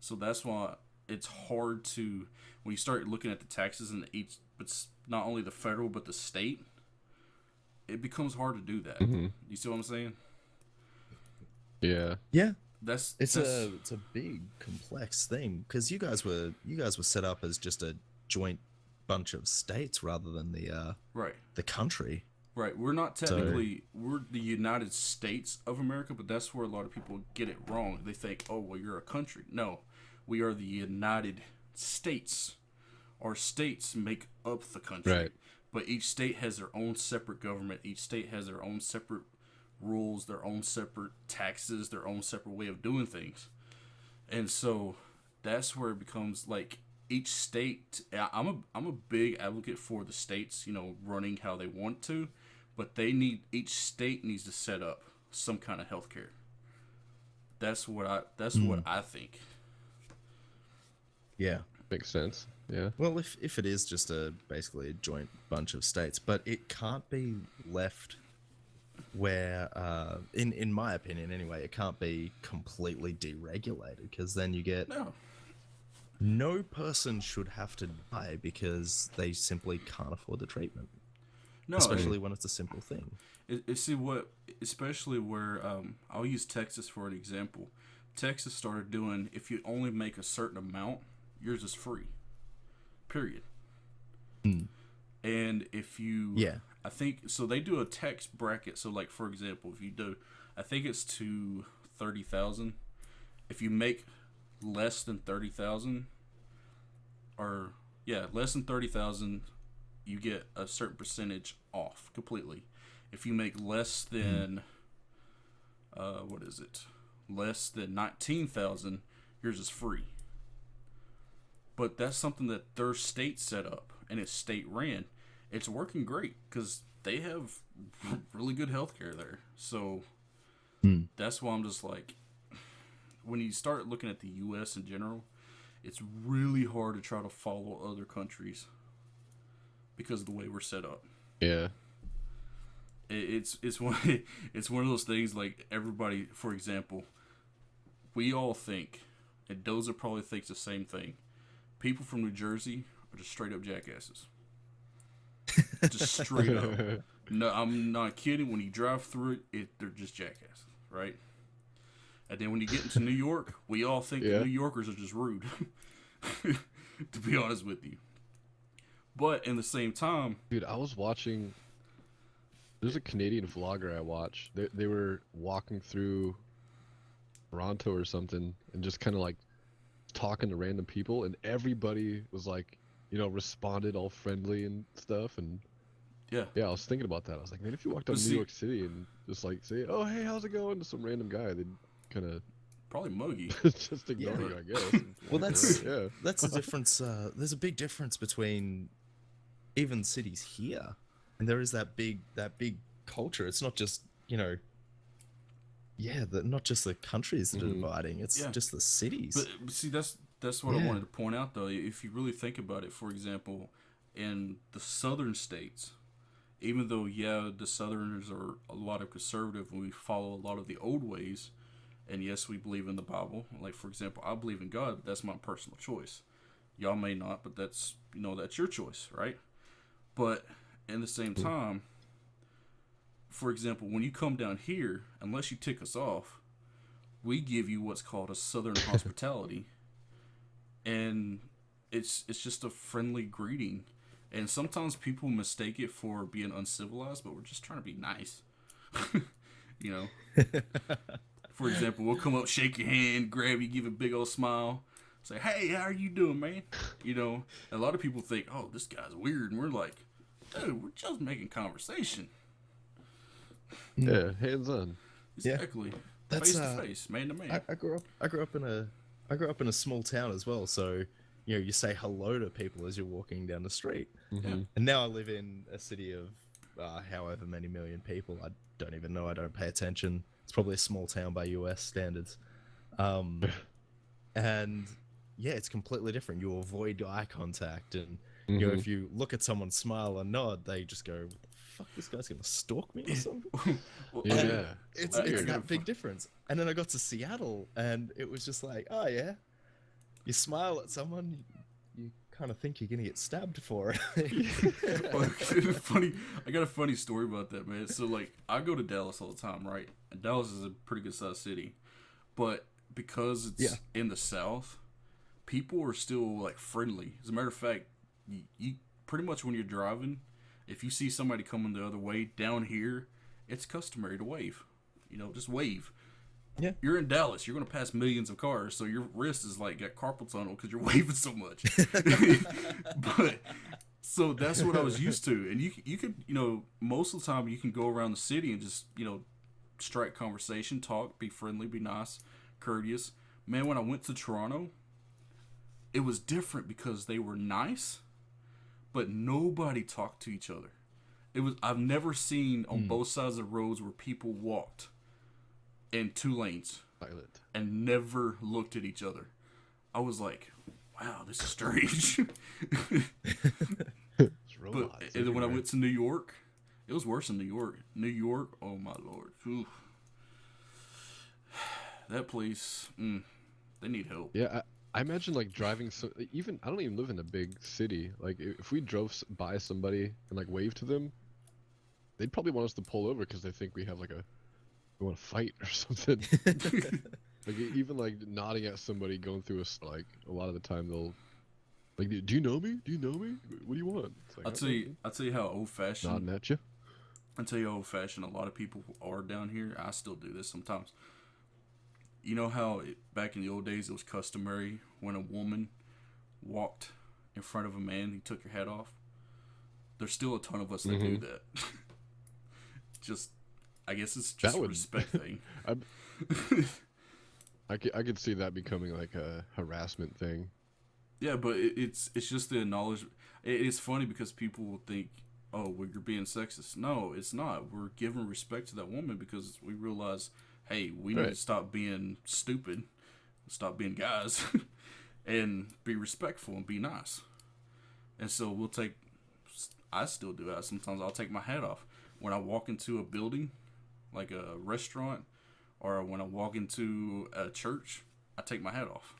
So that's why it's hard to, when you start looking at the taxes in each, it's not only the federal but the state, it becomes hard to do that. You see what I'm saying? Yeah. Yeah. That's It's a big complex thing, because you guys were set up as just a joint bunch of states rather than right. the country. Right, we're not technically, we're the United States of America, but that's where a lot of people get it wrong. They think, oh, well, you're a country. No, we are the United States. Our states make up the country. Right. But each state has their own separate government. Each state has their own separate rules, their own separate taxes, their own separate way of doing things. And so that's where it becomes like each state. I'm a big advocate for the states, running how they want to, but each state needs to set up some kind of healthcare. That's what I think. Yeah. Makes sense. Yeah. Well, if it is just basically a joint bunch of states, but it can't be left where, in my opinion anyway, it can't be completely deregulated, because then you get no person should have to die because they simply can't afford the treatment. No, especially when it's a simple thing. Especially where I'll use Texas for an example. Texas started doing, if you only make a certain amount, yours is free. Period. And if you, I think, so they do a tax bracket. So, like, for example, if you do, I think it's to 30,000. If you make less than 30,000, less than 30,000, you get a certain percentage off completely. If you make less than, less than 19,000, yours is free. But that's something that their state set up, and it's state ran. It's working great because they have really good healthcare there. So that's why I'm just like, when you start looking at the U.S. in general, it's really hard to try to follow other countries because of the way we're set up. Yeah. It's one of those things, like, everybody, for example, we all think, and Doza probably thinks the same thing, people from New Jersey are just straight up jackasses. Just straight up. No, I'm not kidding. When you drive through it, they're just jackasses, right? And then when you get into New York, we all think that New Yorkers are just rude, to be honest with you. But in the same time... Dude, I was watching... There's a Canadian vlogger I watch. They were walking through Toronto or something and just kind of like talking to random people, and everybody was like, responded all friendly and stuff. And yeah, I was thinking about that. I was like, man, if you walked out of New York City and just like say, oh, hey, how's it going, to some random guy, they'd kind of probably muggy. Just ignore you, I guess. Well, that's the difference. There's a big difference between even cities here, and there is that big culture. It's not just not just the countries that are dividing. It's just the cities. But see, that's what I wanted to point out, though. If you really think about it, for example, in the southern states, even though the Southerners are a lot of conservative and we follow a lot of the old ways, and yes, we believe in the Bible. Like, for example, I believe in God, but that's my personal choice. Y'all may not, but that's that's your choice, right? But in the same time, for example, when you come down here, unless you tick us off, we give you what's called a Southern hospitality, and it's just a friendly greeting. And sometimes people mistake it for being uncivilized, but we're just trying to be nice. For example, we'll come up, shake your hand, grab you, give a big old smile, say, "Hey, how are you doing, man?" A lot of people think, "Oh, this guy's weird," and we're like, "Dude, we're just making conversation." Yeah, hands on. Exactly. That's face to face, man to man. I grew up in a small town as well, so you say hello to people as you're walking down the street. Mm-hmm. And now I live in a city of however many million people. I don't even know. I don't pay attention. It's probably a small town by US standards. And it's completely different. You avoid eye contact, and if you look at someone, smile and nod, they just go, fuck, this guy's gonna stalk me or something. It's that big difference. And then I got to Seattle, and it was just like, oh yeah, you smile at someone, you kind of think you're gonna get stabbed for it. Funny, I got a funny story about that, man. So, like, I go to Dallas all the time, right? And Dallas is a pretty good sized city, but because it's in the South, people are still like friendly. As a matter of fact, you pretty much, when you're driving, if you see somebody coming the other way down here, it's customary to wave. Just wave. Yeah. You're in Dallas. You're going to pass millions of cars, so your wrist is like got carpal tunnel because you're waving so much. But so that's what I was used to. And you could, most of the time you can go around the city and just, strike conversation, talk, be friendly, be nice, courteous. Man, when I went to Toronto, it was different because they were nice, but nobody talked to each other. I've never seen on both sides of the roads where people walked in 2 lanes and never looked at each other. I was like, wow, this is strange. But and then when I went to New York, it was worse in New York. New York, oh my Lord. Ooh. That place, they need help. Yeah, I imagine like driving, I don't even live in a big city. Like if we drove by somebody and like waved to them, they'd probably want us to pull over because they think we have like we want to fight or something. Like even like nodding at somebody going through like a lot of the time they'll like, do you know me? Do you know me? What do you want? It's like, I'll tell you how old fashioned. Nodding at you. I'll tell you how old fashioned a lot of people are down here. I still do this sometimes. You know how back in the old days it was customary when a woman walked in front of a man, he took your hat off. There's still a ton of us that do that. I guess it's just a respect thing. I could see that becoming like a harassment thing. Yeah, but it's just the acknowledgement. It's funny because people will think, oh, well, you're being sexist. No, it's not. We're giving respect to that woman because we realize, hey, we need to stop being stupid, stop being guys, and be respectful and be nice. And so I still do that. Sometimes I'll take my hat off. When I walk into a building, like a restaurant, or when I walk into a church, I take my hat off.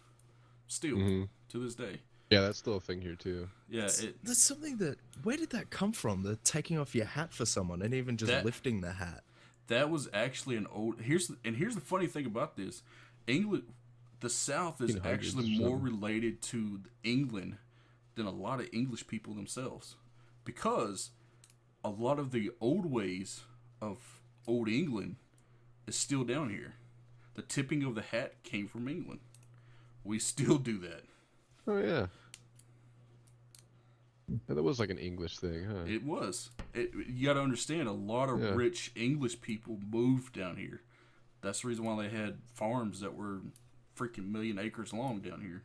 Still, to this day. Yeah, that's still a thing here too. Yeah, that's something that. Where did that come from? The taking off your hat for someone and even just lifting the hat. That was actually an old. Here's the funny thing about this. England, the South is actually more related to England than a lot of English people themselves, because a lot of the old ways of old England is still down here. The tipping of the hat came from England. We still do that. Oh yeah. That was like an English thing, huh? It was. You got to understand, a lot of rich English people moved down here. That's the reason why they had farms that were freaking 1,000,000 acres long down here.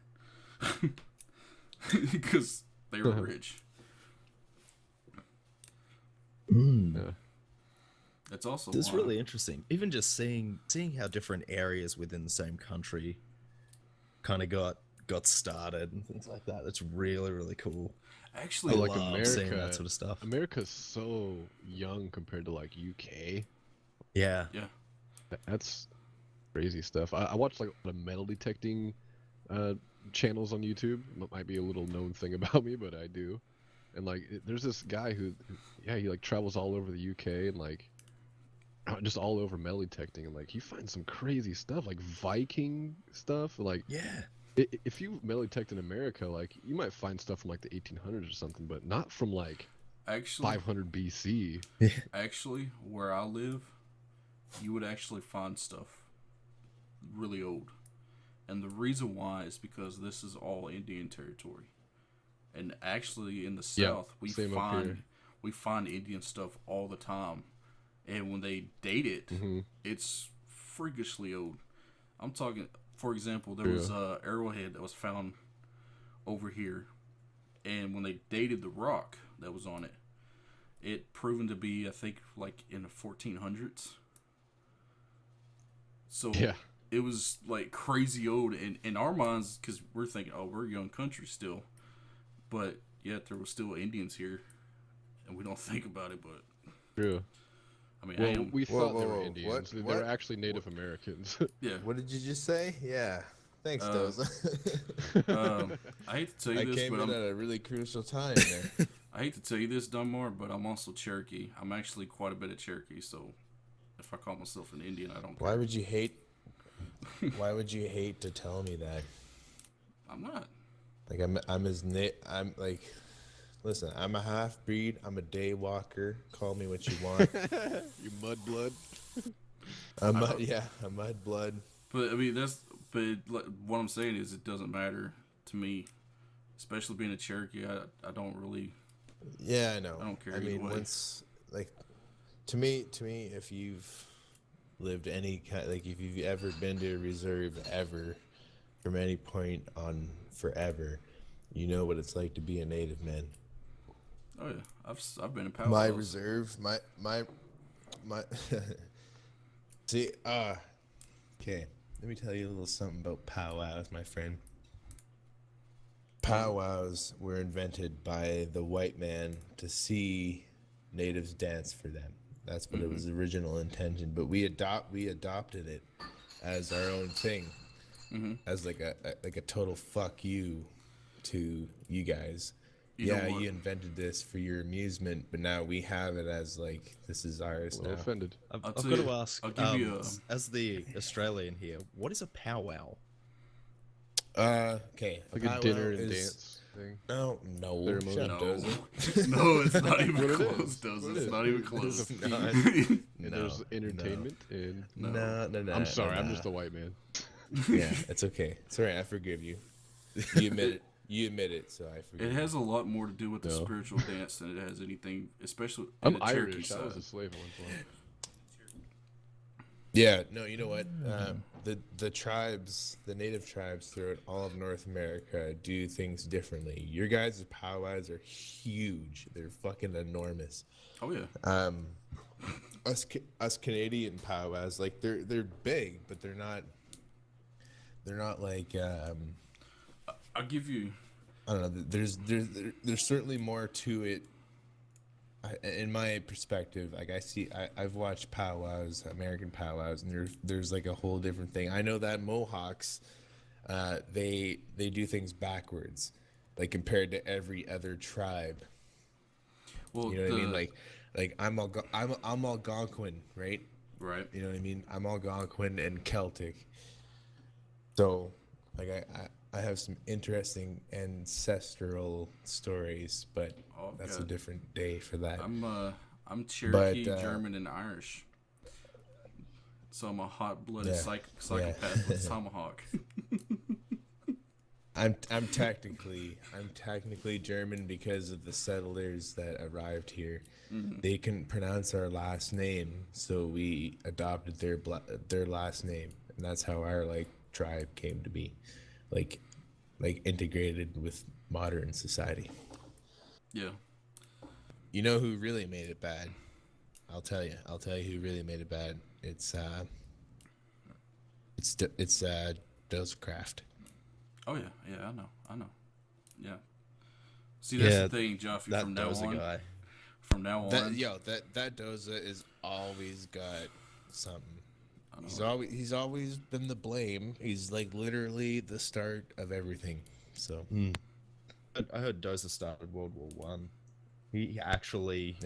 Because they were rich. Yeah. That's also It's really interesting. Even just seeing how different areas within the same country kind of got started and things like that. That's really, really cool. Actually, I love America, seeing that sort of stuff. America's so young compared to like UK. Yeah. Yeah. That's crazy stuff. I watch like the metal detecting channels on YouTube. It might be a little known thing about me, but I do. And like, there's this guy who he like travels all over the UK and like just all over metal detecting, and like he finds some crazy stuff, like Viking stuff. Like, yeah, if you metal detect in America, like you might find stuff from like the 1800s or something, but not from like 500 BC. Actually, where I live, you would actually find stuff really old, and the reason why is because this is all Indian territory. And actually, in the South, we find Indian stuff all the time. And when they date it, it's freakishly old. I'm talking, for example, there was a arrowhead that was found over here, and when they dated the rock that was on it, it proven to be, I think, like in the 1400s. So it was like crazy old in our minds, because we're thinking, oh, we're a young country still. But yet there were still Indians here, and we don't think about it. But true. I mean, we thought they were Indians. They were actually Native Americans. Yeah. What did you just say? Yeah. Thanks, Doza. I hate to tell you this, I came but in at a really crucial time there. I hate to tell you this, Donemar, but I'm also Cherokee. I'm actually quite a bit of Cherokee, so if I call myself an Indian, I don't care. Why would you hate? Why would you hate to tell me that? I'm not. Like I'm like, listen, I'm a half breed. I'm a day walker. Call me what you want. You mud blood. I'm mud blood. But I mean, what I'm saying is, it doesn't matter to me, especially being a Cherokee. I don't really. Yeah, I know. I don't care. I mean, way. once like, to me, if you've lived any kind, like if you've ever been to a reserve ever, from any point on forever, you know what it's like to be a native, man. Oh yeah, I've been in powwows. My reserve, my see, okay, let me tell you a little something about powwows, my friend. Powwows were invented by the white man to see natives dance for them. That's what it was original intention, but we adopted it as our own thing, as like a total fuck you to you guys. You invented this for your amusement, but now we have it as like, this is ours now. Offended. I've got to ask, as the Australian here, what is a powwow? Okay. Like a dinner and dance thing. No. Ceremony. No, it's not even close, Doza. It's not even close. There's entertainment and... No. I'm sorry, I'm just a white man. Yeah, it's okay. It's alright, I forgive you. You admit it. You admit it, so I forgive It has a lot more to do with the spiritual dance than it has anything, especially I'm the Cherokee Irish. side. I was a slave at one point. Yeah, no, you know what? The tribes, the native tribes throughout all of North America do things differently. Your guys' powwows are huge. They're fucking enormous. Oh yeah. Us Canadian powwows, like they're big, but they're not like I'll give you. I don't know. There's certainly more to it. In my perspective, like I've watched powwows, American powwows, and there's like a whole different thing. I know that Mohawks, they do things backwards, like compared to every other tribe. Well, you know what I mean? Like I'm Algonquin, right? Right. You know what I mean? I'm Algonquin and Celtic. So, like I have some interesting ancestral stories, but that's a different day for that. I'm Cherokee, German, and Irish. So I'm a hot-blooded psychopath with a tomahawk. I'm technically German because of the settlers that arrived here. They couldn't pronounce our last name, so we adopted their last name, and that's how our tribe came to be, like integrated with modern society. Yeah. You know who really made it bad? I'll tell you who really made it bad. It's Doza Craft. Oh yeah, I know. Yeah. See, that's the thing, Joffy. From now on, that Doza is always got something. He's always been the blame. He's like literally the start of everything. So I heard Doza started World War One. He actually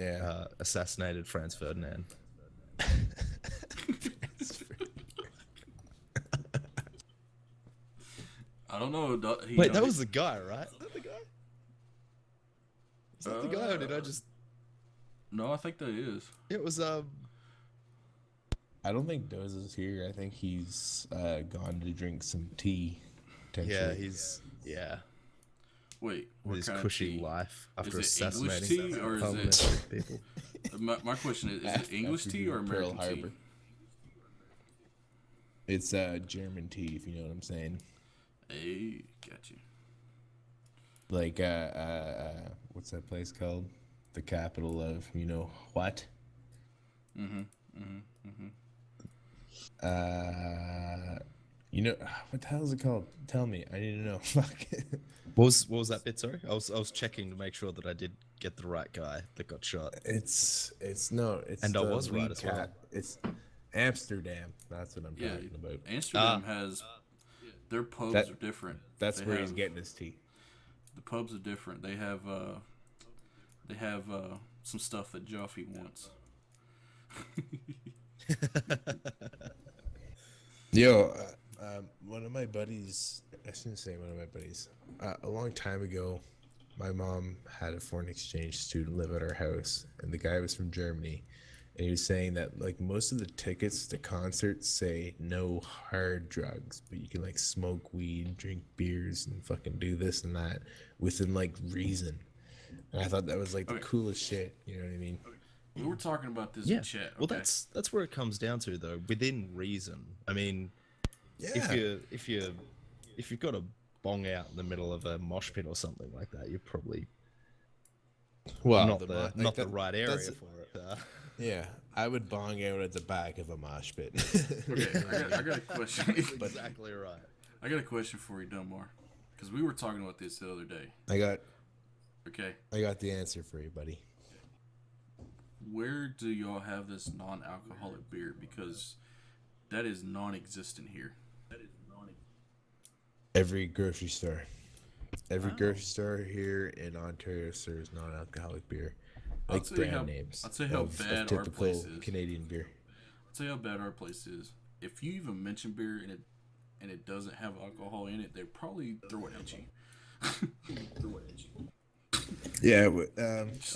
assassinated Franz Ferdinand. I don't know. Wait, that was the guy, right? Is that the guy? Is that the guy, or did I just... No, I think that is. It was, I don't think Doza's here. I think he's gone to drink some tea. Yeah, he's... Yeah. Wait, what his cushy life after assassinating tea, or is it people? My question is it English tea or American Pearl Harbor tea? It's German tea, if you know what I'm saying. Hey, got you. Like what's that place called? The capital of what? What the hell is it called? Tell me. I need to know. Fuck. What was that bit? Sorry, I was checking to make sure that I did get the right guy that got shot. It's and I was right as well. It's Amsterdam. That's what I'm talking about. Amsterdam has their pubs are different. That's where he's getting his tea. The pubs are different. They have some stuff that Joffy wants. Yo, one of my buddies, I shouldn't say one of my buddies, a long time ago, my mom had a foreign exchange student live at our house, and the guy was from Germany, and he was saying that most of the tickets to concerts say no hard drugs, but you can smoke weed, drink beers, and fucking do this and that within reason. And I thought that was the coolest shit, you know what I mean? We were talking about this Yeah. in chat. Well, Okay? that's where it comes down to, though. Within reason. I mean, if you've got a bong out in the middle of a mosh pit or something like that, you're probably not the right area for it. Yeah, I would bong out at the back of a mosh pit. Okay, I got a question. Exactly right. I got a question for you, Donemar, because we were talking about this the other day. I got the answer for you, buddy. Where do y'all have this non-alcoholic beer? Because that is non-existent here. Every grocery store. Every grocery store here in Ontario serves non-alcoholic beer. Like brand names. I'll tell you how bad our place is. Canadian beer. I'll tell you how bad our place is. If you even mention beer and it doesn't have alcohol in it, they probably throw it at you. Yeah,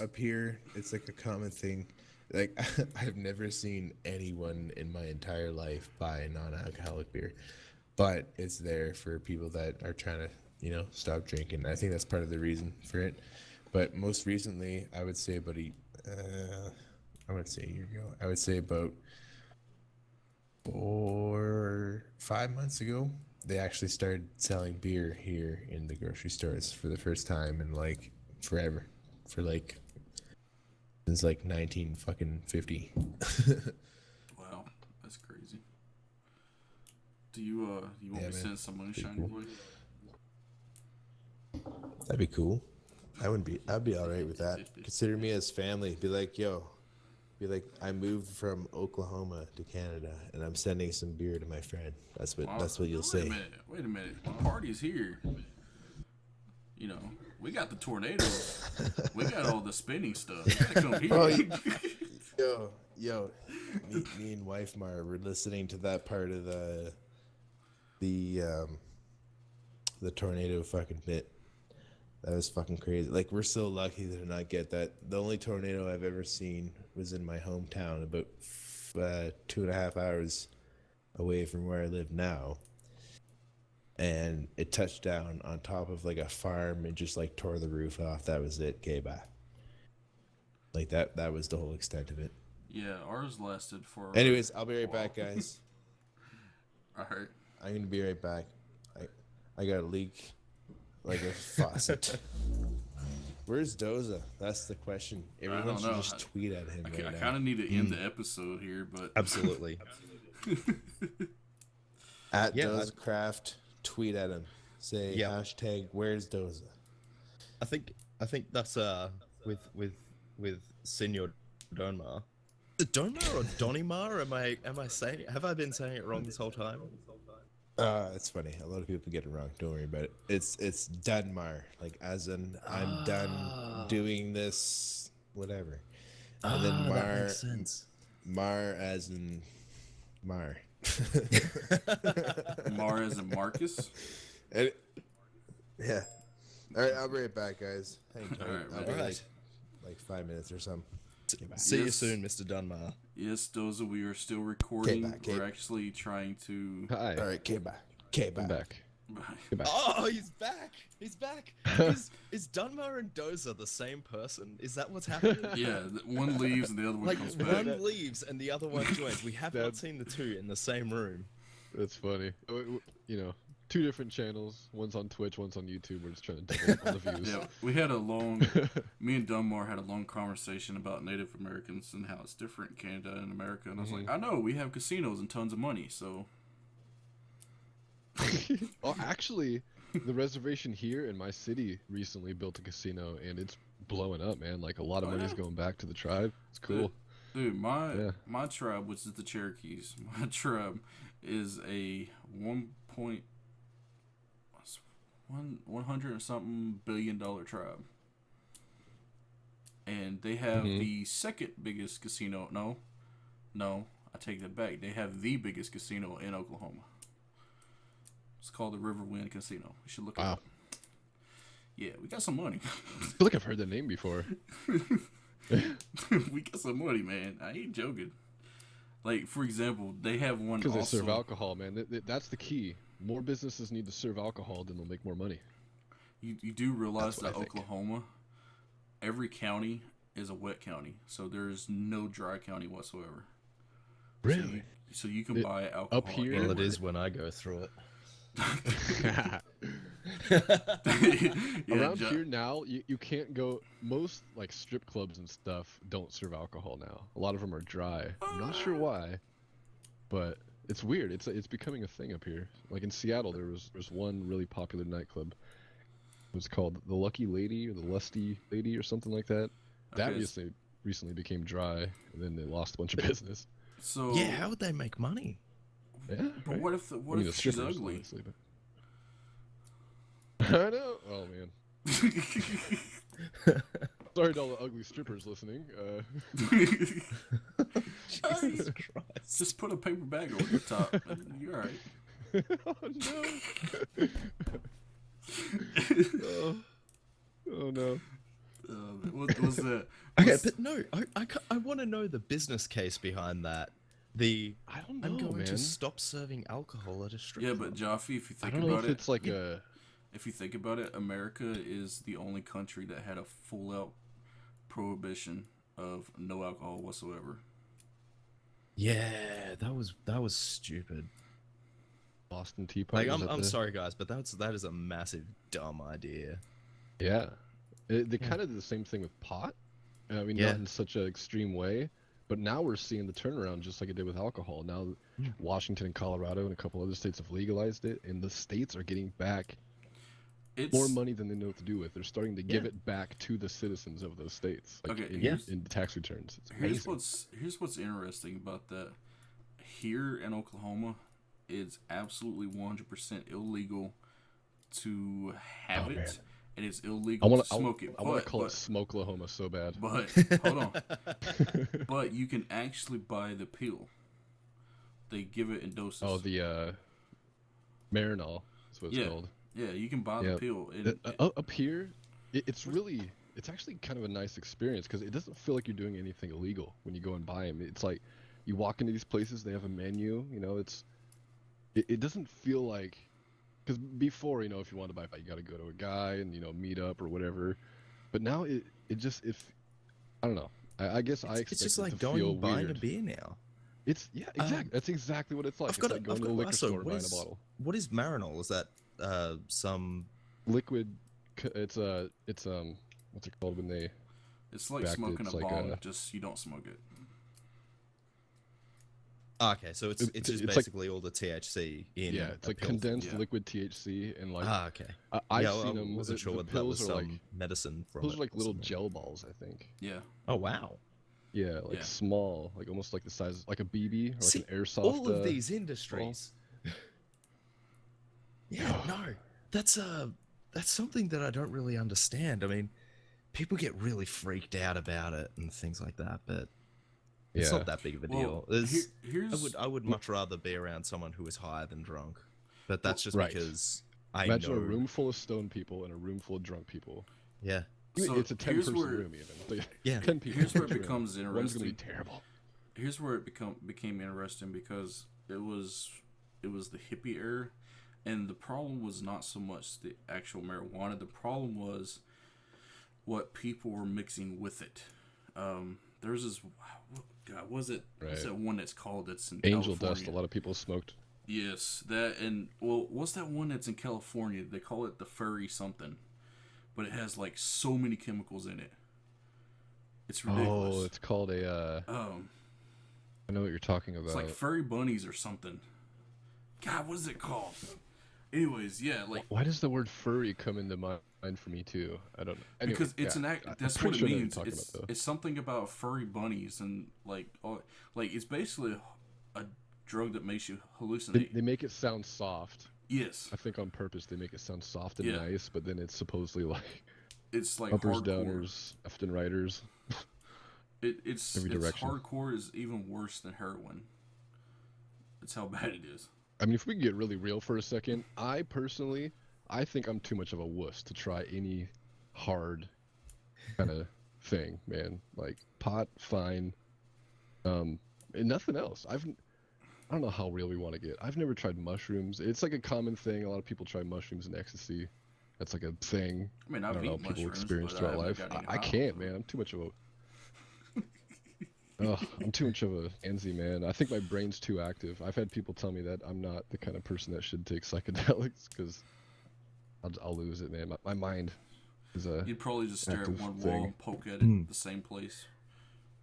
up here, it's like a common thing. Like, I've never seen anyone in my entire life buy a non-alcoholic beer, but it's there for people that are trying to, stop drinking. I think that's part of the reason for it. But most recently, I would say about a year ago. I would say about 4 or 5 months ago, they actually started selling beer here in the grocery stores for the first time in like forever, since like 1950. Wow, that's crazy. Do you want me to send some moonshine your way? That'd be cool. I'd be all right with that. Consider me as family. Be like, I moved from Oklahoma to Canada, and I'm sending some beer to my friend. That's what you'll say. Wait a minute. The party's here. We got the tornadoes. We got all the spinning stuff. You gotta come here. Yo, me and wife Mara were listening to that part of the tornado fucking bit. That was fucking crazy. Like, we're so lucky to not get that. The only tornado I've ever seen was in my hometown, about 2.5 hours away from where I live now. And it touched down on top of like a farm and just like tore the roof off. That was it. Okay, bye. Like that was the whole extent of it. Yeah, ours lasted for. Anyways, I'll be right back, guys. All right. I'm gonna be right back. I got a leak, like a faucet. Where's Doza? That's the question. Everyone should just tweet at him. I kind of need to end the episode here, but Absolutely. At Doza Craft, tweet at him. Say hashtag Where's Doza. I think that's with Senor Donemar. Donemar or Donemar? Am I saying? Have I been saying it wrong this whole time? It's funny. A lot of people get it wrong. Don't worry about it. It's Donemar, like as in I'm done doing this, whatever. And then Mar, that makes sense. Mar as in Mar. Mar as in Marcus. Yeah. All right, I'll be right back, guys. Hang tight. All I'll be right. like 5 minutes or something. See you soon, Mr. Dunmar. Yes, Doza, we are still recording. Okay. We're actually trying to. Hi. All right, okay, bye. Okay, bye. I'm back. Get back. Oh, he's back! He's back! Is Dunmar and Doza the same person? Is that what's happening? Yeah, one leaves and the other one Like, comes back. one leaves and the other one joins. We have not seen the two in the same room. That's funny. You know, 2 different channels. One's on Twitch, one's on YouTube. We're just trying to double up on the views. Yeah, we had me and Dunmar had a long conversation about Native Americans and how it's different in Canada and America. And I was like, I know, we have casinos and tons of money, so. Oh, actually, the reservation here in my city recently built a casino, and it's blowing up, man. Like, a lot of money's going back to the tribe. It's cool. Dude, my tribe, which is the Cherokees, my tribe is a 100 and something $billion tribe. And they have the second biggest casino. No, I take that back. They have the biggest casino in Oklahoma. It's called the Riverwind Casino. You should look it up. Yeah, we got some money. I feel like I've heard that name before. We got some money, man. I ain't joking. Like, for example, they have one because also... they serve alcohol, man. That's the key. More businesses need to serve alcohol, then they'll make more money. You do realize that Oklahoma, every county is a wet county, so there's no dry county whatsoever. Really? So you can buy alcohol up here? Well, it anywhere. is when I go through it. Around here now, you can't go. Most like strip clubs and stuff don't serve alcohol now. A lot of them are dry. I'm not sure why, but it's weird. It's becoming a thing up here. Like in Seattle, there's one really popular nightclub. It was called the Lucky Lady or the Lusty Lady or something like that. That recently became dry, and then they lost a bunch of business. So Yeah, how would they make money? Yeah. but right? what if The she's strippers, ugly? obviously, but... I know. Oh man. Sorry to all the ugly strippers listening. Jesus Christ. Just put a paper bag over the top. And you're all right. Oh no. Oh no. What was that? Okay, but no, I want to know the business case behind that. I don't know, I'm going man. to stop serving alcohol at a strip Yeah, club. but Jaffe, if you I think don't know about if it, it's like a. if you think about it, America is the only country that had a full-out prohibition of no alcohol whatsoever. Yeah, that was stupid. Boston Tea Party. Like, I'm sorry, guys, but that is a massive dumb idea. Yeah, they kind of did the same thing with pot. I mean, Yeah. not in such an extreme way, but now we're seeing the turnaround just like it did with alcohol. Now, Washington and Colorado and a couple other states have legalized it, and the states are getting back more money than they know what to do with. They're starting to give it back to the citizens of those states, like Okay, in tax returns. It's amazing. Here's what's interesting about that. Here in Oklahoma, it's absolutely 100% illegal to have it, man. and it's illegal to smoke it. I want to call it Smokelahoma so bad. But hold on. But you can actually buy the pill. They give it in doses. Oh, the Marinol. That's what it's called. Yeah, you can buy the pill. Up here, it's actually kind of a nice experience because it doesn't feel like you're doing anything illegal when you go and buy them. It's like you walk into these places, they have a menu. You know, it doesn't feel like, because before, you know, if you want to buy it, you got to go to a guy and, you know, meet up or whatever. But now I don't know. I guess I expect It's just it like to going feel and buying weird. a beer now. Exactly. That's exactly what it's like. I've got like going to a liquor store and buying a bottle. What is Marinol? Is that some Liquid. It's what's it called when they? It's like back smoking it's a like bong, a- just you don't smoke it. okay, so it's just like- basically all the THC in It's a like pill. condensed Yeah. liquid THC and like Okay. I've yeah, seen I them. wasn't sure the whether that was pills are some like medicine from those it are like or little something. gel balls, I think. Yeah. Oh wow. Yeah, like Yeah. small, like almost like the size, like a BB or like See, an airsoft. all of these industries. Yeah, no, that's something that I don't really understand. I mean, people get really freaked out about it and things like that, but it's Yeah. not that big of a Well, deal. here's I would much rather be around someone who is higher than drunk, but that's just Right. because I Imagine know. a room full of stoned people and a room full of drunk people. Yeah, So It's a 10-person here's where- room even. Like, Yeah. 10 people. Here's where it in each room. becomes One's gonna interesting. be terrible. Here's where it became interesting because it was the hippie era, and the problem was not so much the actual marijuana. The problem was what people were mixing with it. There's this, God, what's Right. that one that's called that's in Angel California? dust. A lot of people smoked. Yes, that, and well, what's that one that's in California? They call it the furry something, but it has like so many chemicals in it. It's ridiculous. Oh, it's called a. I know what you're talking about. It's like furry bunnies or something. God, what is it called? Anyways, yeah, like Why does the word furry come into mind for me too? I don't know. Anyway, because it's yeah, an I'm that's pretty what it sure I know what means. you're talking about, though. It's something about furry bunnies and like it's basically a drug that makes you hallucinate. They make it sound soft. Yes, I think on purpose they make it sound soft and Yeah. nice, but then it's supposedly like it's like uppers, hardcore. downers, left and righters. It's every direction. hardcore is even worse than heroin. That's how bad it is. I mean, if we can get really real for a second, I think I'm too much of a wuss to try any hard kind of thing, man. Like pot, fine, and nothing else. I don't know how real we want to get. I've never tried mushrooms. It's like a common thing. A lot of people try mushrooms and ecstasy. That's like a thing. I mean, I I've don't know, eaten people mushrooms, experience but throughout I haven't life. got any I high can't, off of man. I'm too much of a. Oh, I'm too much of a pansy, man. I think my brain's too active. I've had people tell me that I'm not the kind of person that should take psychedelics because I'll lose it, man. My mind is a. You'd probably just stare at one thing. wall and poke at it the same place.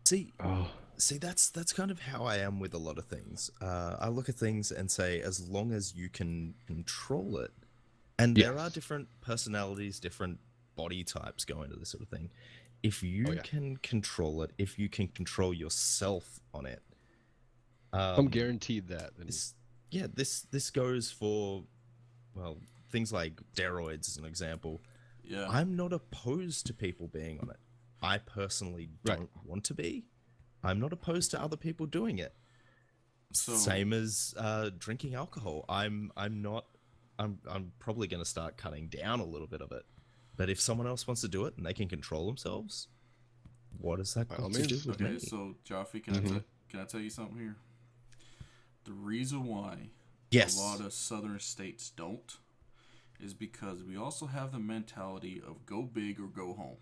See, that's kind of how I am with a lot of things. I look at things and say, as long as you can control it, and there are different personalities, different body types go into this sort of thing. If you can control it, if you can control yourself on it, I'm guaranteed that. This goes for, well, things like steroids as an example. Yeah, I'm not opposed to people being on it. I personally don't want to be. I'm not opposed to other people doing it. So, same as drinking alcohol. I'm probably going to start cutting down a little bit of it. But if someone else wants to do it and they can control themselves, what does that got to do with me? Okay, so Joffy, can I tell you something here? The reason why a lot of southern states don't is because we also have the mentality of go big or go home.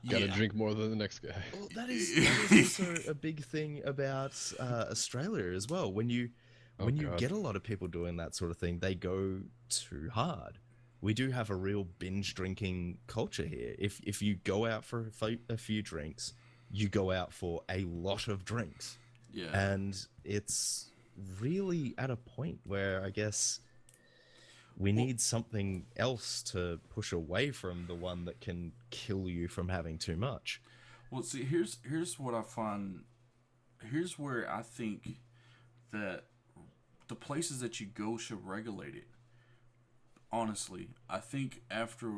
Gotta drink more than the next guy. Well, that is also a big thing about Australia as well. When you get a lot of people doing that sort of thing, they go too hard. We do have a real binge drinking culture here. If you go out for a few drinks, you go out for a lot of drinks. Yeah. And it's really at a point where I guess we need something else to push away from the one that can kill you from having too much. Well, see, here's what I find. Here's where I think that the places that you go should regulate it. Honestly, I think after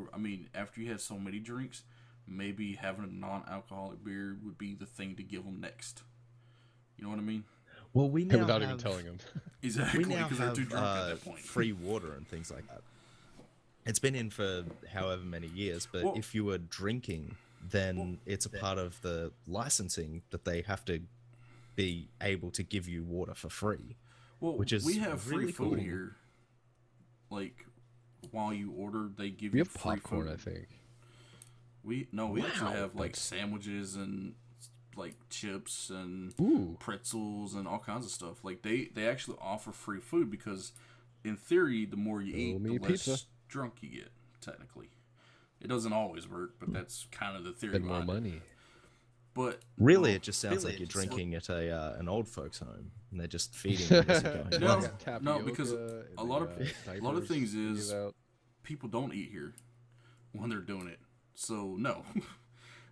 you have so many drinks, maybe having a non-alcoholic beer would be the thing to give them next. You know what I mean? Well, we now without even telling them. Exactly, we now because they're too drunk at that point. Free water and things like that. It's been in for however many years, but if you were drinking, then it's a part of the licensing that they have to be able to give you water for free. Well, which is we have free really food cool. here. Like, while you order, they give We you have free popcorn, food. I think. We actually have like sandwiches and like chips and pretzels and all kinds of stuff. Like they actually offer free food because, in theory, the more you eat, the less drunk you get. Technically, it doesn't always work, but that's kind of the theory. Spend more money. But really, it just sounds like you're drinking at an old folks' home, and they're just feeding you as you're going. No, because a lot of things is people don't eat here when they're doing it. So no.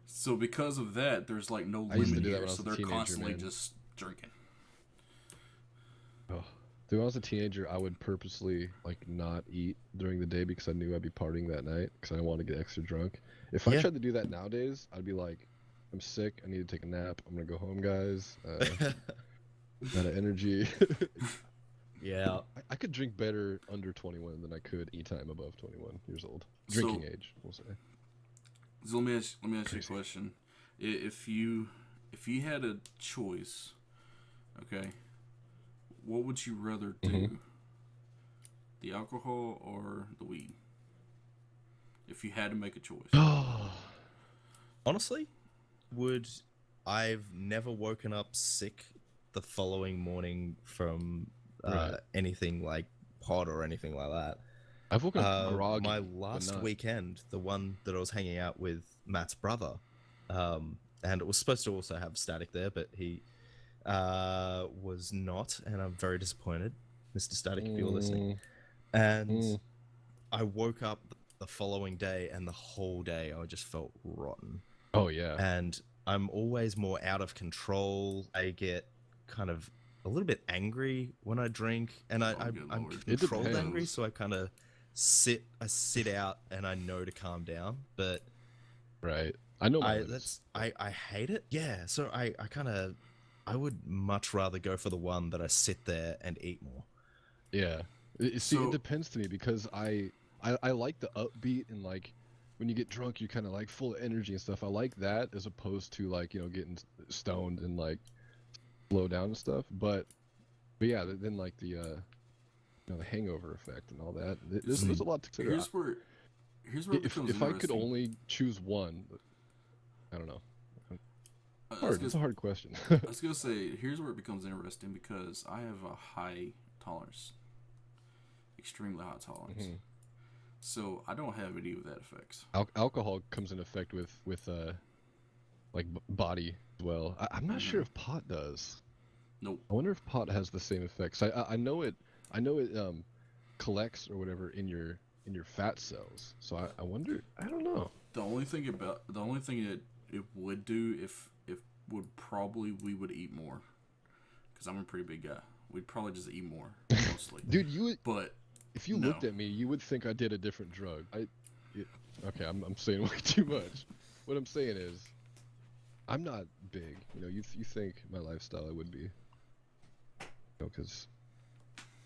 So because of that, there's like no limit here. So they're constantly just drinking. Oh, dude, when I was a teenager, I would purposely like not eat during the day because I knew I'd be partying that night because I didn't want to get extra drunk. If I tried to do that nowadays, I'd be like, I'm sick. I need to take a nap. I'm gonna go home, guys. Out of energy. Yeah. I could drink better under 21 than I could anytime above 21 years old. Drinking age, we'll say. So let me ask you a question. If you had a choice, okay, what would you rather do? The alcohol or the weed? If you had to make a choice. Honestly, I've never woken up sick the following morning from anything like pot or anything like that. I've woken up groggy. My last weekend, the one that I was hanging out with Matt's brother, and it was supposed to also have Static there, but he was not, and I'm very disappointed, Mr. Static, if you're listening. And I woke up the following day, and the whole day I just felt rotten. Oh, yeah. And I'm always more out of control. I get kind of a little bit angry when I drink, and I'm controlled angry, so I kind of sit out, and I know to calm down. But I know I hate it. Yeah, so I would much rather go for the one that I sit there and eat more. Yeah, it depends to me because I like the upbeat and like when you get drunk you're kind of like full of energy and stuff. I like that as opposed to like, you know, getting stoned and like slow down and stuff. But yeah, then like the the hangover effect and all that. There's a lot to consider. Here's where it becomes if I could only choose one, I don't know. It's a hard question. I was gonna say, here's where it becomes interesting because I have a high tolerance, extremely high tolerance. Mm-hmm. So I don't have any of that effects. Alcohol comes in effect with body as well. I'm not sure if pot does. Nope. I wonder if pot has the same effects. I know it collects or whatever in your fat cells. So I wonder. I don't know. The only thing that it would do if would probably we would eat more, because I'm a pretty big guy. We'd probably just eat more mostly. Dude, you would. But if you looked at me, you would think I did a different drug. Okay, I'm saying way too much. What I'm saying is, I'm not big. You know, you think my lifestyle I would be. You know, because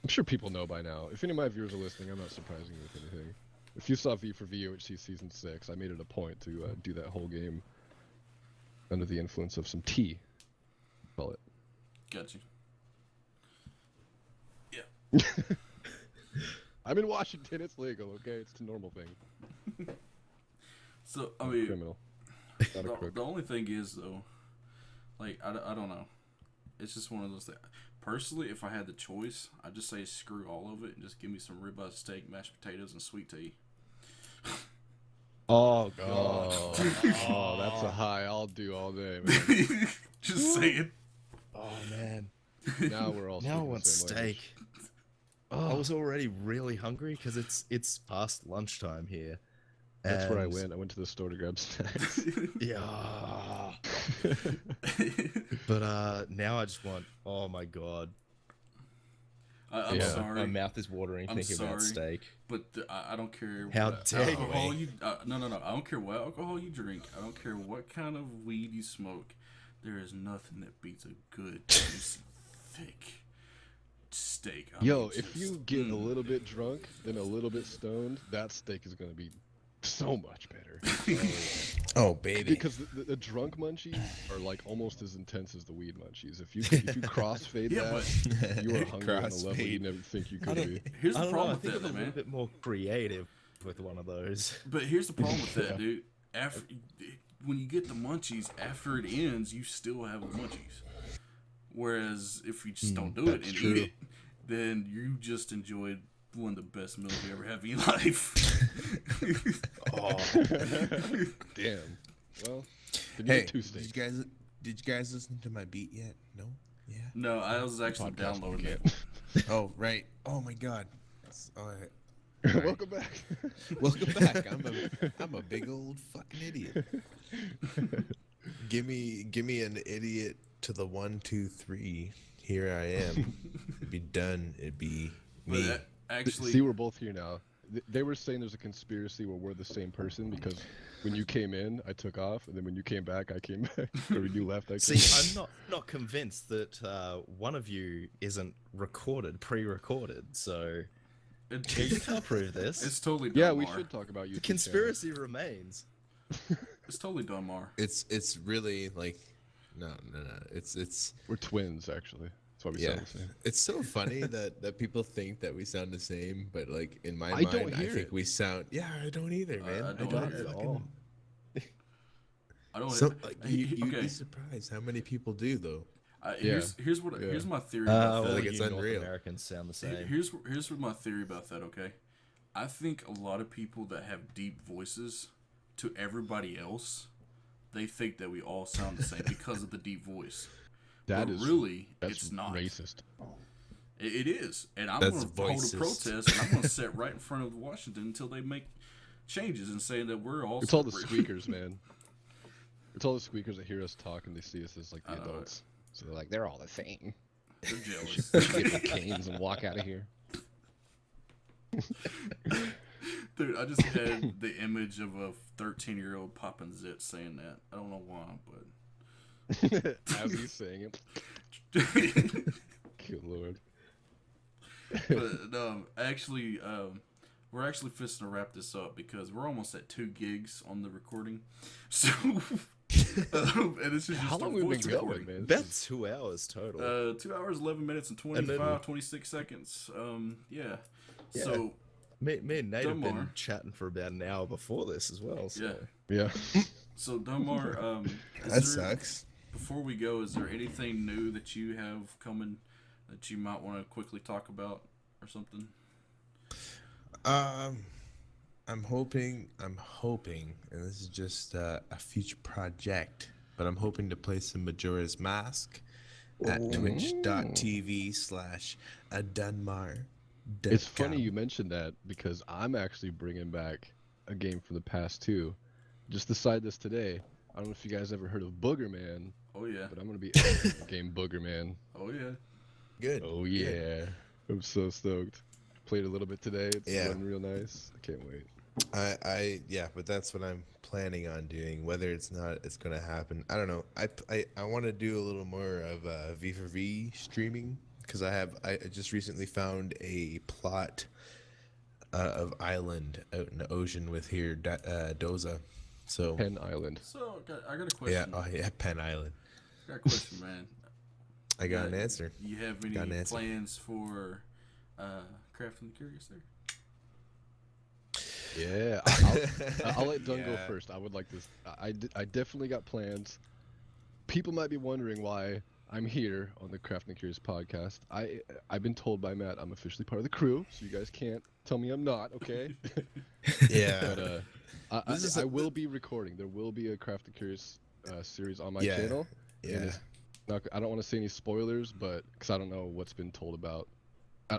I'm sure people know by now. If any of my viewers are listening, I'm not surprising you with anything. If you saw V for VOHC Season 6, I made it a point to do that whole game under the influence of some tea. Call it. Got you. Yeah. I'm in Washington. It's legal, okay? It's a normal thing. So, I mean... Criminal. Not a crook. The only thing is, though, like, I don't know. It's just one of those things. Personally, if I had the choice, I'd just say screw all of it and just give me some ribeye steak, mashed potatoes, and sweet tea. Oh, God. Oh, that's a high I'll do all day, man. Just saying. Oh, man. Now we're all Now I speaking want the same steak. language. I was already really hungry because it's past lunchtime here. That's where I went. I went to the store to grab snacks. Yeah. But now I just want. Oh my God. I'm sorry. My mouth is watering thinking about steak. But I don't care. How what dare alcohol you? No. I don't care what alcohol you drink. I don't care what kind of weed you smoke. There is nothing that beats a good, juicy, thick steak. If you get a little bit drunk, then a little bit stoned, that steak is gonna be so much better. Oh, baby. Because the drunk munchies are like almost as intense as the weed munchies. If you crossfade that, you are hungry on a level you never think you could be. Here's the problem I with think that, I'm a man. little bit more creative with one of those. But here's the problem with that, dude. When you get the munchies, after it ends, you still have the munchies. Whereas if you just don't do it and eat it, then you just enjoyed one of the best meals you ever have in your life. Damn. Well, Hey, two steaks. did you guys listen to my beat yet? No? Yeah? No, I was actually downloading it. Oh, right. Oh, my God. All right. Welcome back. Welcome back. I'm a big old fucking idiot. Give me an idiot to the 1, 2, 3. Here I am. It'd be done. It'd be me. But actually, see, we're both here now. They were saying there's a conspiracy where we're the same person because when you came in, I took off, and then when you came back, I came back. Or when you left, I came back. See, I'm not convinced that one of you isn't pre-recorded, so you can't prove this. it's totally Donemar. Yeah, we should talk about you. The conspiracy remains. It's totally Donemar. It's really like no. It's we're twins actually. That's why we sound the same. It's so funny that people think that we sound the same, but like in my I mind, don't I hear think it. we sound. Yeah, I don't either, man. I don't at all. I don't. So, you'd okay. be surprised how many people do though. Here's my theory about that. like it's North unreal. Americans sound the same. Here's what my theory about that. Okay, I think a lot of people that have deep voices, to everybody else, they think that we all sound the same because of the deep voice. But it's not. Racist. It is, and I'm That's going to hold a voicist. protest, and I'm going to sit right in front of Washington until they make changes and say that we're all. It's all the separate. squeakers, man. It's all the squeakers that hear us talk and they see us as like the adults. So they're like, they're all the same. They're jealous. Get the canes and walk out of here. Dude, I just had the image of a 13-year-old popping zit saying that. I don't know why, but As he's saying it. Good lord. But actually, we're actually fisting to wrap this up because we're almost at 2 gigs on the recording. So, and this is just How long our have we voice been going, recording. man? About 2 hours total. 2 hours, 11 minutes, and 26 seconds. Yeah. Yeah. So, Me and Nate have been Donemar. chatting for about an hour before this as well. So. yeah. Yeah. So, Donemar, That sucks. before we go, is there anything new that you have coming that you might want to quickly talk about or something? I'm hoping, and this is just a future project, but I'm hoping to play some Majora's Mask at twitch.tv/Donemar. It's funny you mentioned that because I'm actually bringing back a game from the past too. Just decided this today. I don't know if you guys ever heard of Booger Man. Oh yeah. But I'm gonna be editing the game Booger Man. Oh yeah. Good. Oh yeah. Good. I'm so stoked. Played a little bit today. It's running real nice. I can't wait. But that's what I'm planning on doing. Whether it's gonna happen, I don't know. I want to do a little more of V4V streaming because I just recently found a plot of island out in the ocean with here Doza. So Penn Island. So I got a question. Yeah, Penn Island. I got a question, man. I got an answer. You have any plans for Craft&Curious there? Yeah, I'll let Dunn go first. I would like this. I definitely got plans. People might be wondering why I'm here on the Craft&Curious podcast. I've been told by Matt I'm officially part of the crew, so you guys can't tell me I'm not, okay? Yeah. But I will be recording. There will be a Craft&Curious series on my channel. Yeah. I don't want to say any spoilers, but because I don't know what's been told about.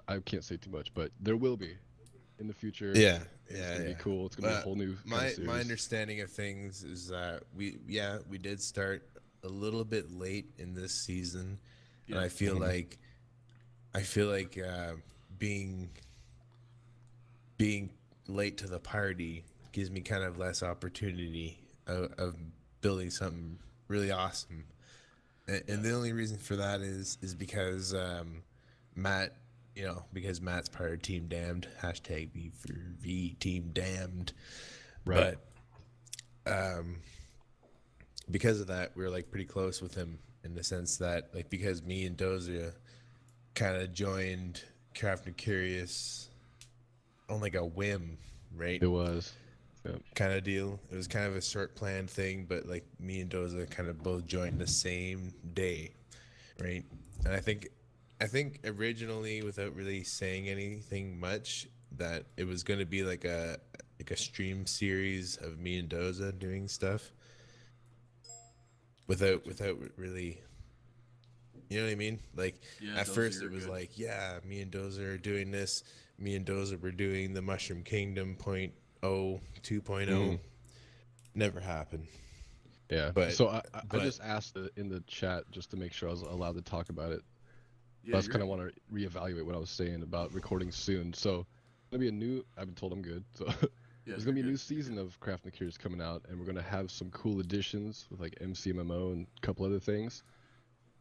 I can't say too much, but there will be in the future. It's gonna be cool. It's gonna be a whole new my understanding of things is that we did start a little bit late in this season, and I feel like being late to the party gives me kind of less opportunity of building something really awesome, and the only reason for that is because Matt. Because Matt's part of Team Damned, #V4V Team Damned. Right. But because of that, we were like pretty close with him in the sense that because me and Doza kind of joined Craft&Curious on like a whim, right? It was. Yep. Kind of deal. It was kind of a short planned thing, but like me and Doza kind of both joined the same day, right? And I think originally, without really saying anything much, that it was going to be like a stream series of me and Doza doing stuff. Without really, you know what I mean? At first it was good. Me and Doza are doing this. Me and Doza were doing the Mushroom Kingdom 2.0. Never happened. Yeah. But so I just asked in the chat just to make sure I was allowed to talk about it. I just kind of want to reevaluate what I was saying about recording soon. So, gonna be I've been told I'm good. So, there's gonna be a new season of Craft&Curious coming out, and we're gonna have some cool additions with like MCMMO and a couple other things.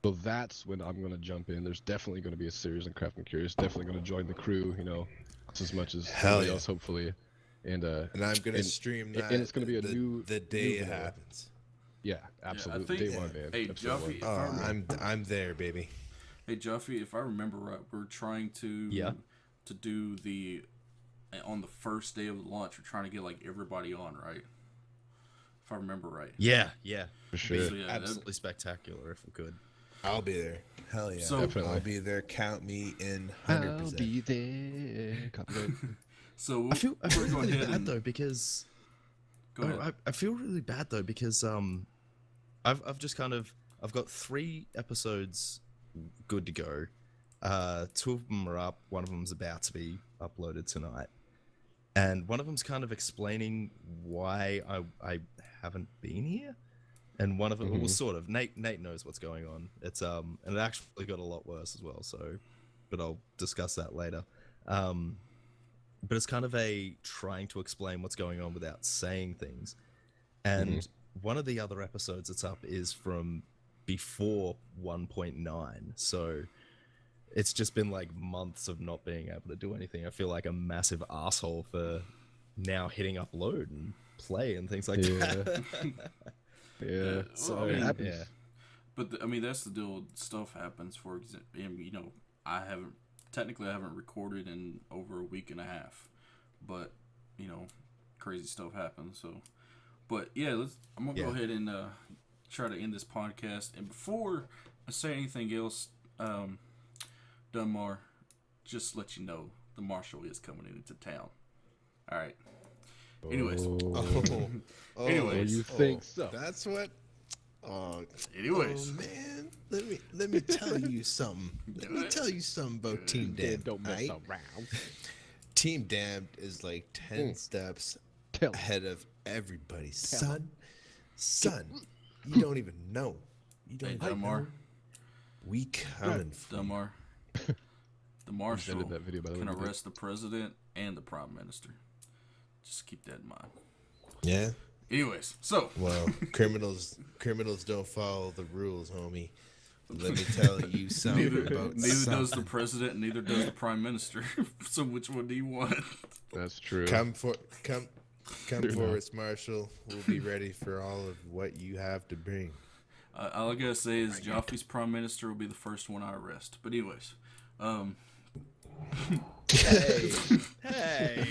So that's when I'm gonna jump in. There's definitely gonna be a series on Craft&Curious. Definitely gonna join the crew. Just as much as everybody else, hopefully. And I'm gonna stream that. And it's gonna be the day it happens. Yeah, absolutely. Day one, man. Hey, Joffy, I'm there, baby. Hey, Joffy, if I remember right, we're trying to do on the first day of the launch, we're trying to get everybody on, right? If I remember right. Yeah. For sure. So, Absolutely spectacular if we could. I'll be there. Hell yeah. So, definitely. I'll be there. Count me in 100%. I'll be there. Copyright. So I feel really bad though because. Go ahead. I feel really bad though because I've got 3 episodes good to go. 2 of them are up. One of them's about to be uploaded tonight, and one of them's kind of explaining why I haven't been here, and one of them well, sort of Nate knows what's going on. It's and it actually got a lot worse as well. So, but I'll discuss that later. But it's kind of a trying to explain what's going on without saying things, and one of the other episodes that's up is from before 1.9, so it's just been months of not being able to do anything. I feel like a massive asshole for now hitting upload and play and things like that. Yeah. So it happens. Yeah. But that's the deal. Stuff happens. For example, I haven't recorded in over a week and a half, but crazy stuff happens. So, but yeah, I'm gonna go ahead and try to end this podcast. And before I say anything else, Donemar, just let you know the marshal is coming into town. All right. Anyways. Anyways. You think so? That's what. Oh, Anyways. oh man, let me tell you something. Let me tell you something about Team Damned. Don't mess right? around. Team Damned is like 10 steps ahead of everybody. Son, you don't even know. You don't even know. We coming for you. Donemar. The marshal that video, by the way, can we did. arrest the president and the prime minister. Just keep that in mind. Yeah. Anyways, so Well, criminals don't follow the rules, homie. Let me tell you something about neither something. does the president, neither does the prime minister. So which one do you want? That's true. Come for us, Marshall. We'll be ready for all of what you have to bring. All I gotta say is Joffrey's prime minister will be the first one I arrest. But anyways, Hey.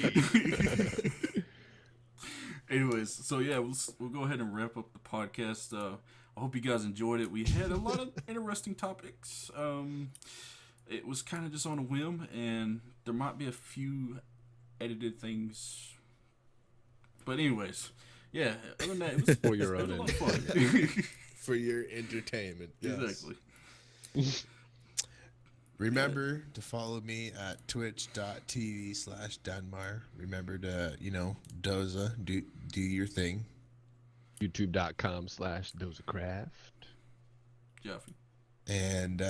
anyways, so yeah, we'll go ahead and wrap up the podcast. I hope you guys enjoyed it. We had a lot of interesting topics. It was kind of just on a whim, and there might be a few edited things. But anyways, yeah. Other than that, it was For your it was own a lot of fun. For your entertainment. Yes. Exactly. Remember to follow me at twitch.tv/Donemar. Remember to, Doza, do your thing. YouTube.com/DozaCraft. Joffrey. And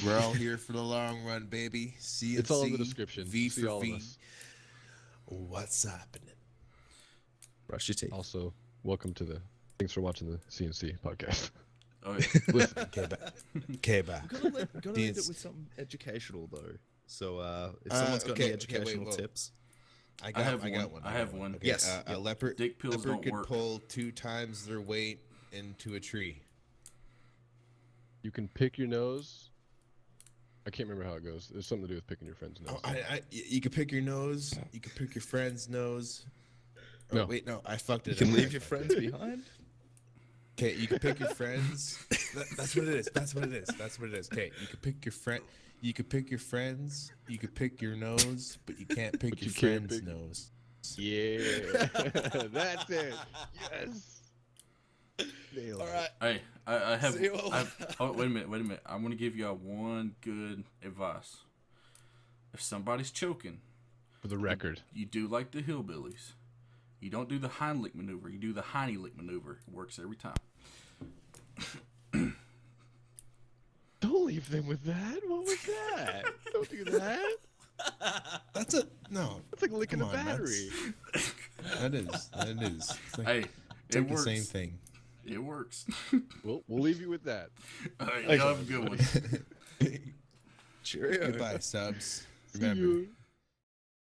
we're all here for the long run, baby. C&C. It's all in the description. V See for all of V. us. What's happening? Brush your teeth. Also, welcome to the. Thanks for watching the C&C podcast. Oh, yeah. Listen, Okay, back. Gotta end it These- with something educational though. So if someone's got any educational tips, I have got one. one. I have one. Okay, Yes. A leopard, Dick pills leopard don't could work. pull 2 times their weight into a tree. you can pick your nose. I can't remember how it goes. There's something to do with picking your friend's nose. Oh, you could pick your nose. You could pick your friend's nose. Oh, No. Wait, no, I fucked it. you can up. leave your friends behind. Okay, you can pick your friends. That's what it is. That's what it is. Okay, you can pick your friend. You could pick your friends. You could pick your nose, but you can't pick your you can't friend's pick- nose. Yeah, that's it. Yes. Nailed All it. right. Hey, I have. See you all. Oh, wait a minute. I'm gonna give y'all one good advice. If somebody's choking, For the record. you do like the hillbillies. You don't do the Heimlich maneuver. You do the Heine-Lick maneuver. It works every time. Don't leave them with that. What was that? Don't do that. That's a no. That's like licking Come a on, battery. That is. It's like, Hey, it's it like the works. same thing. It works. We'll leave you with that. All right, y'all have a good one. Cheerio. Goodbye, subs. See Remember, you.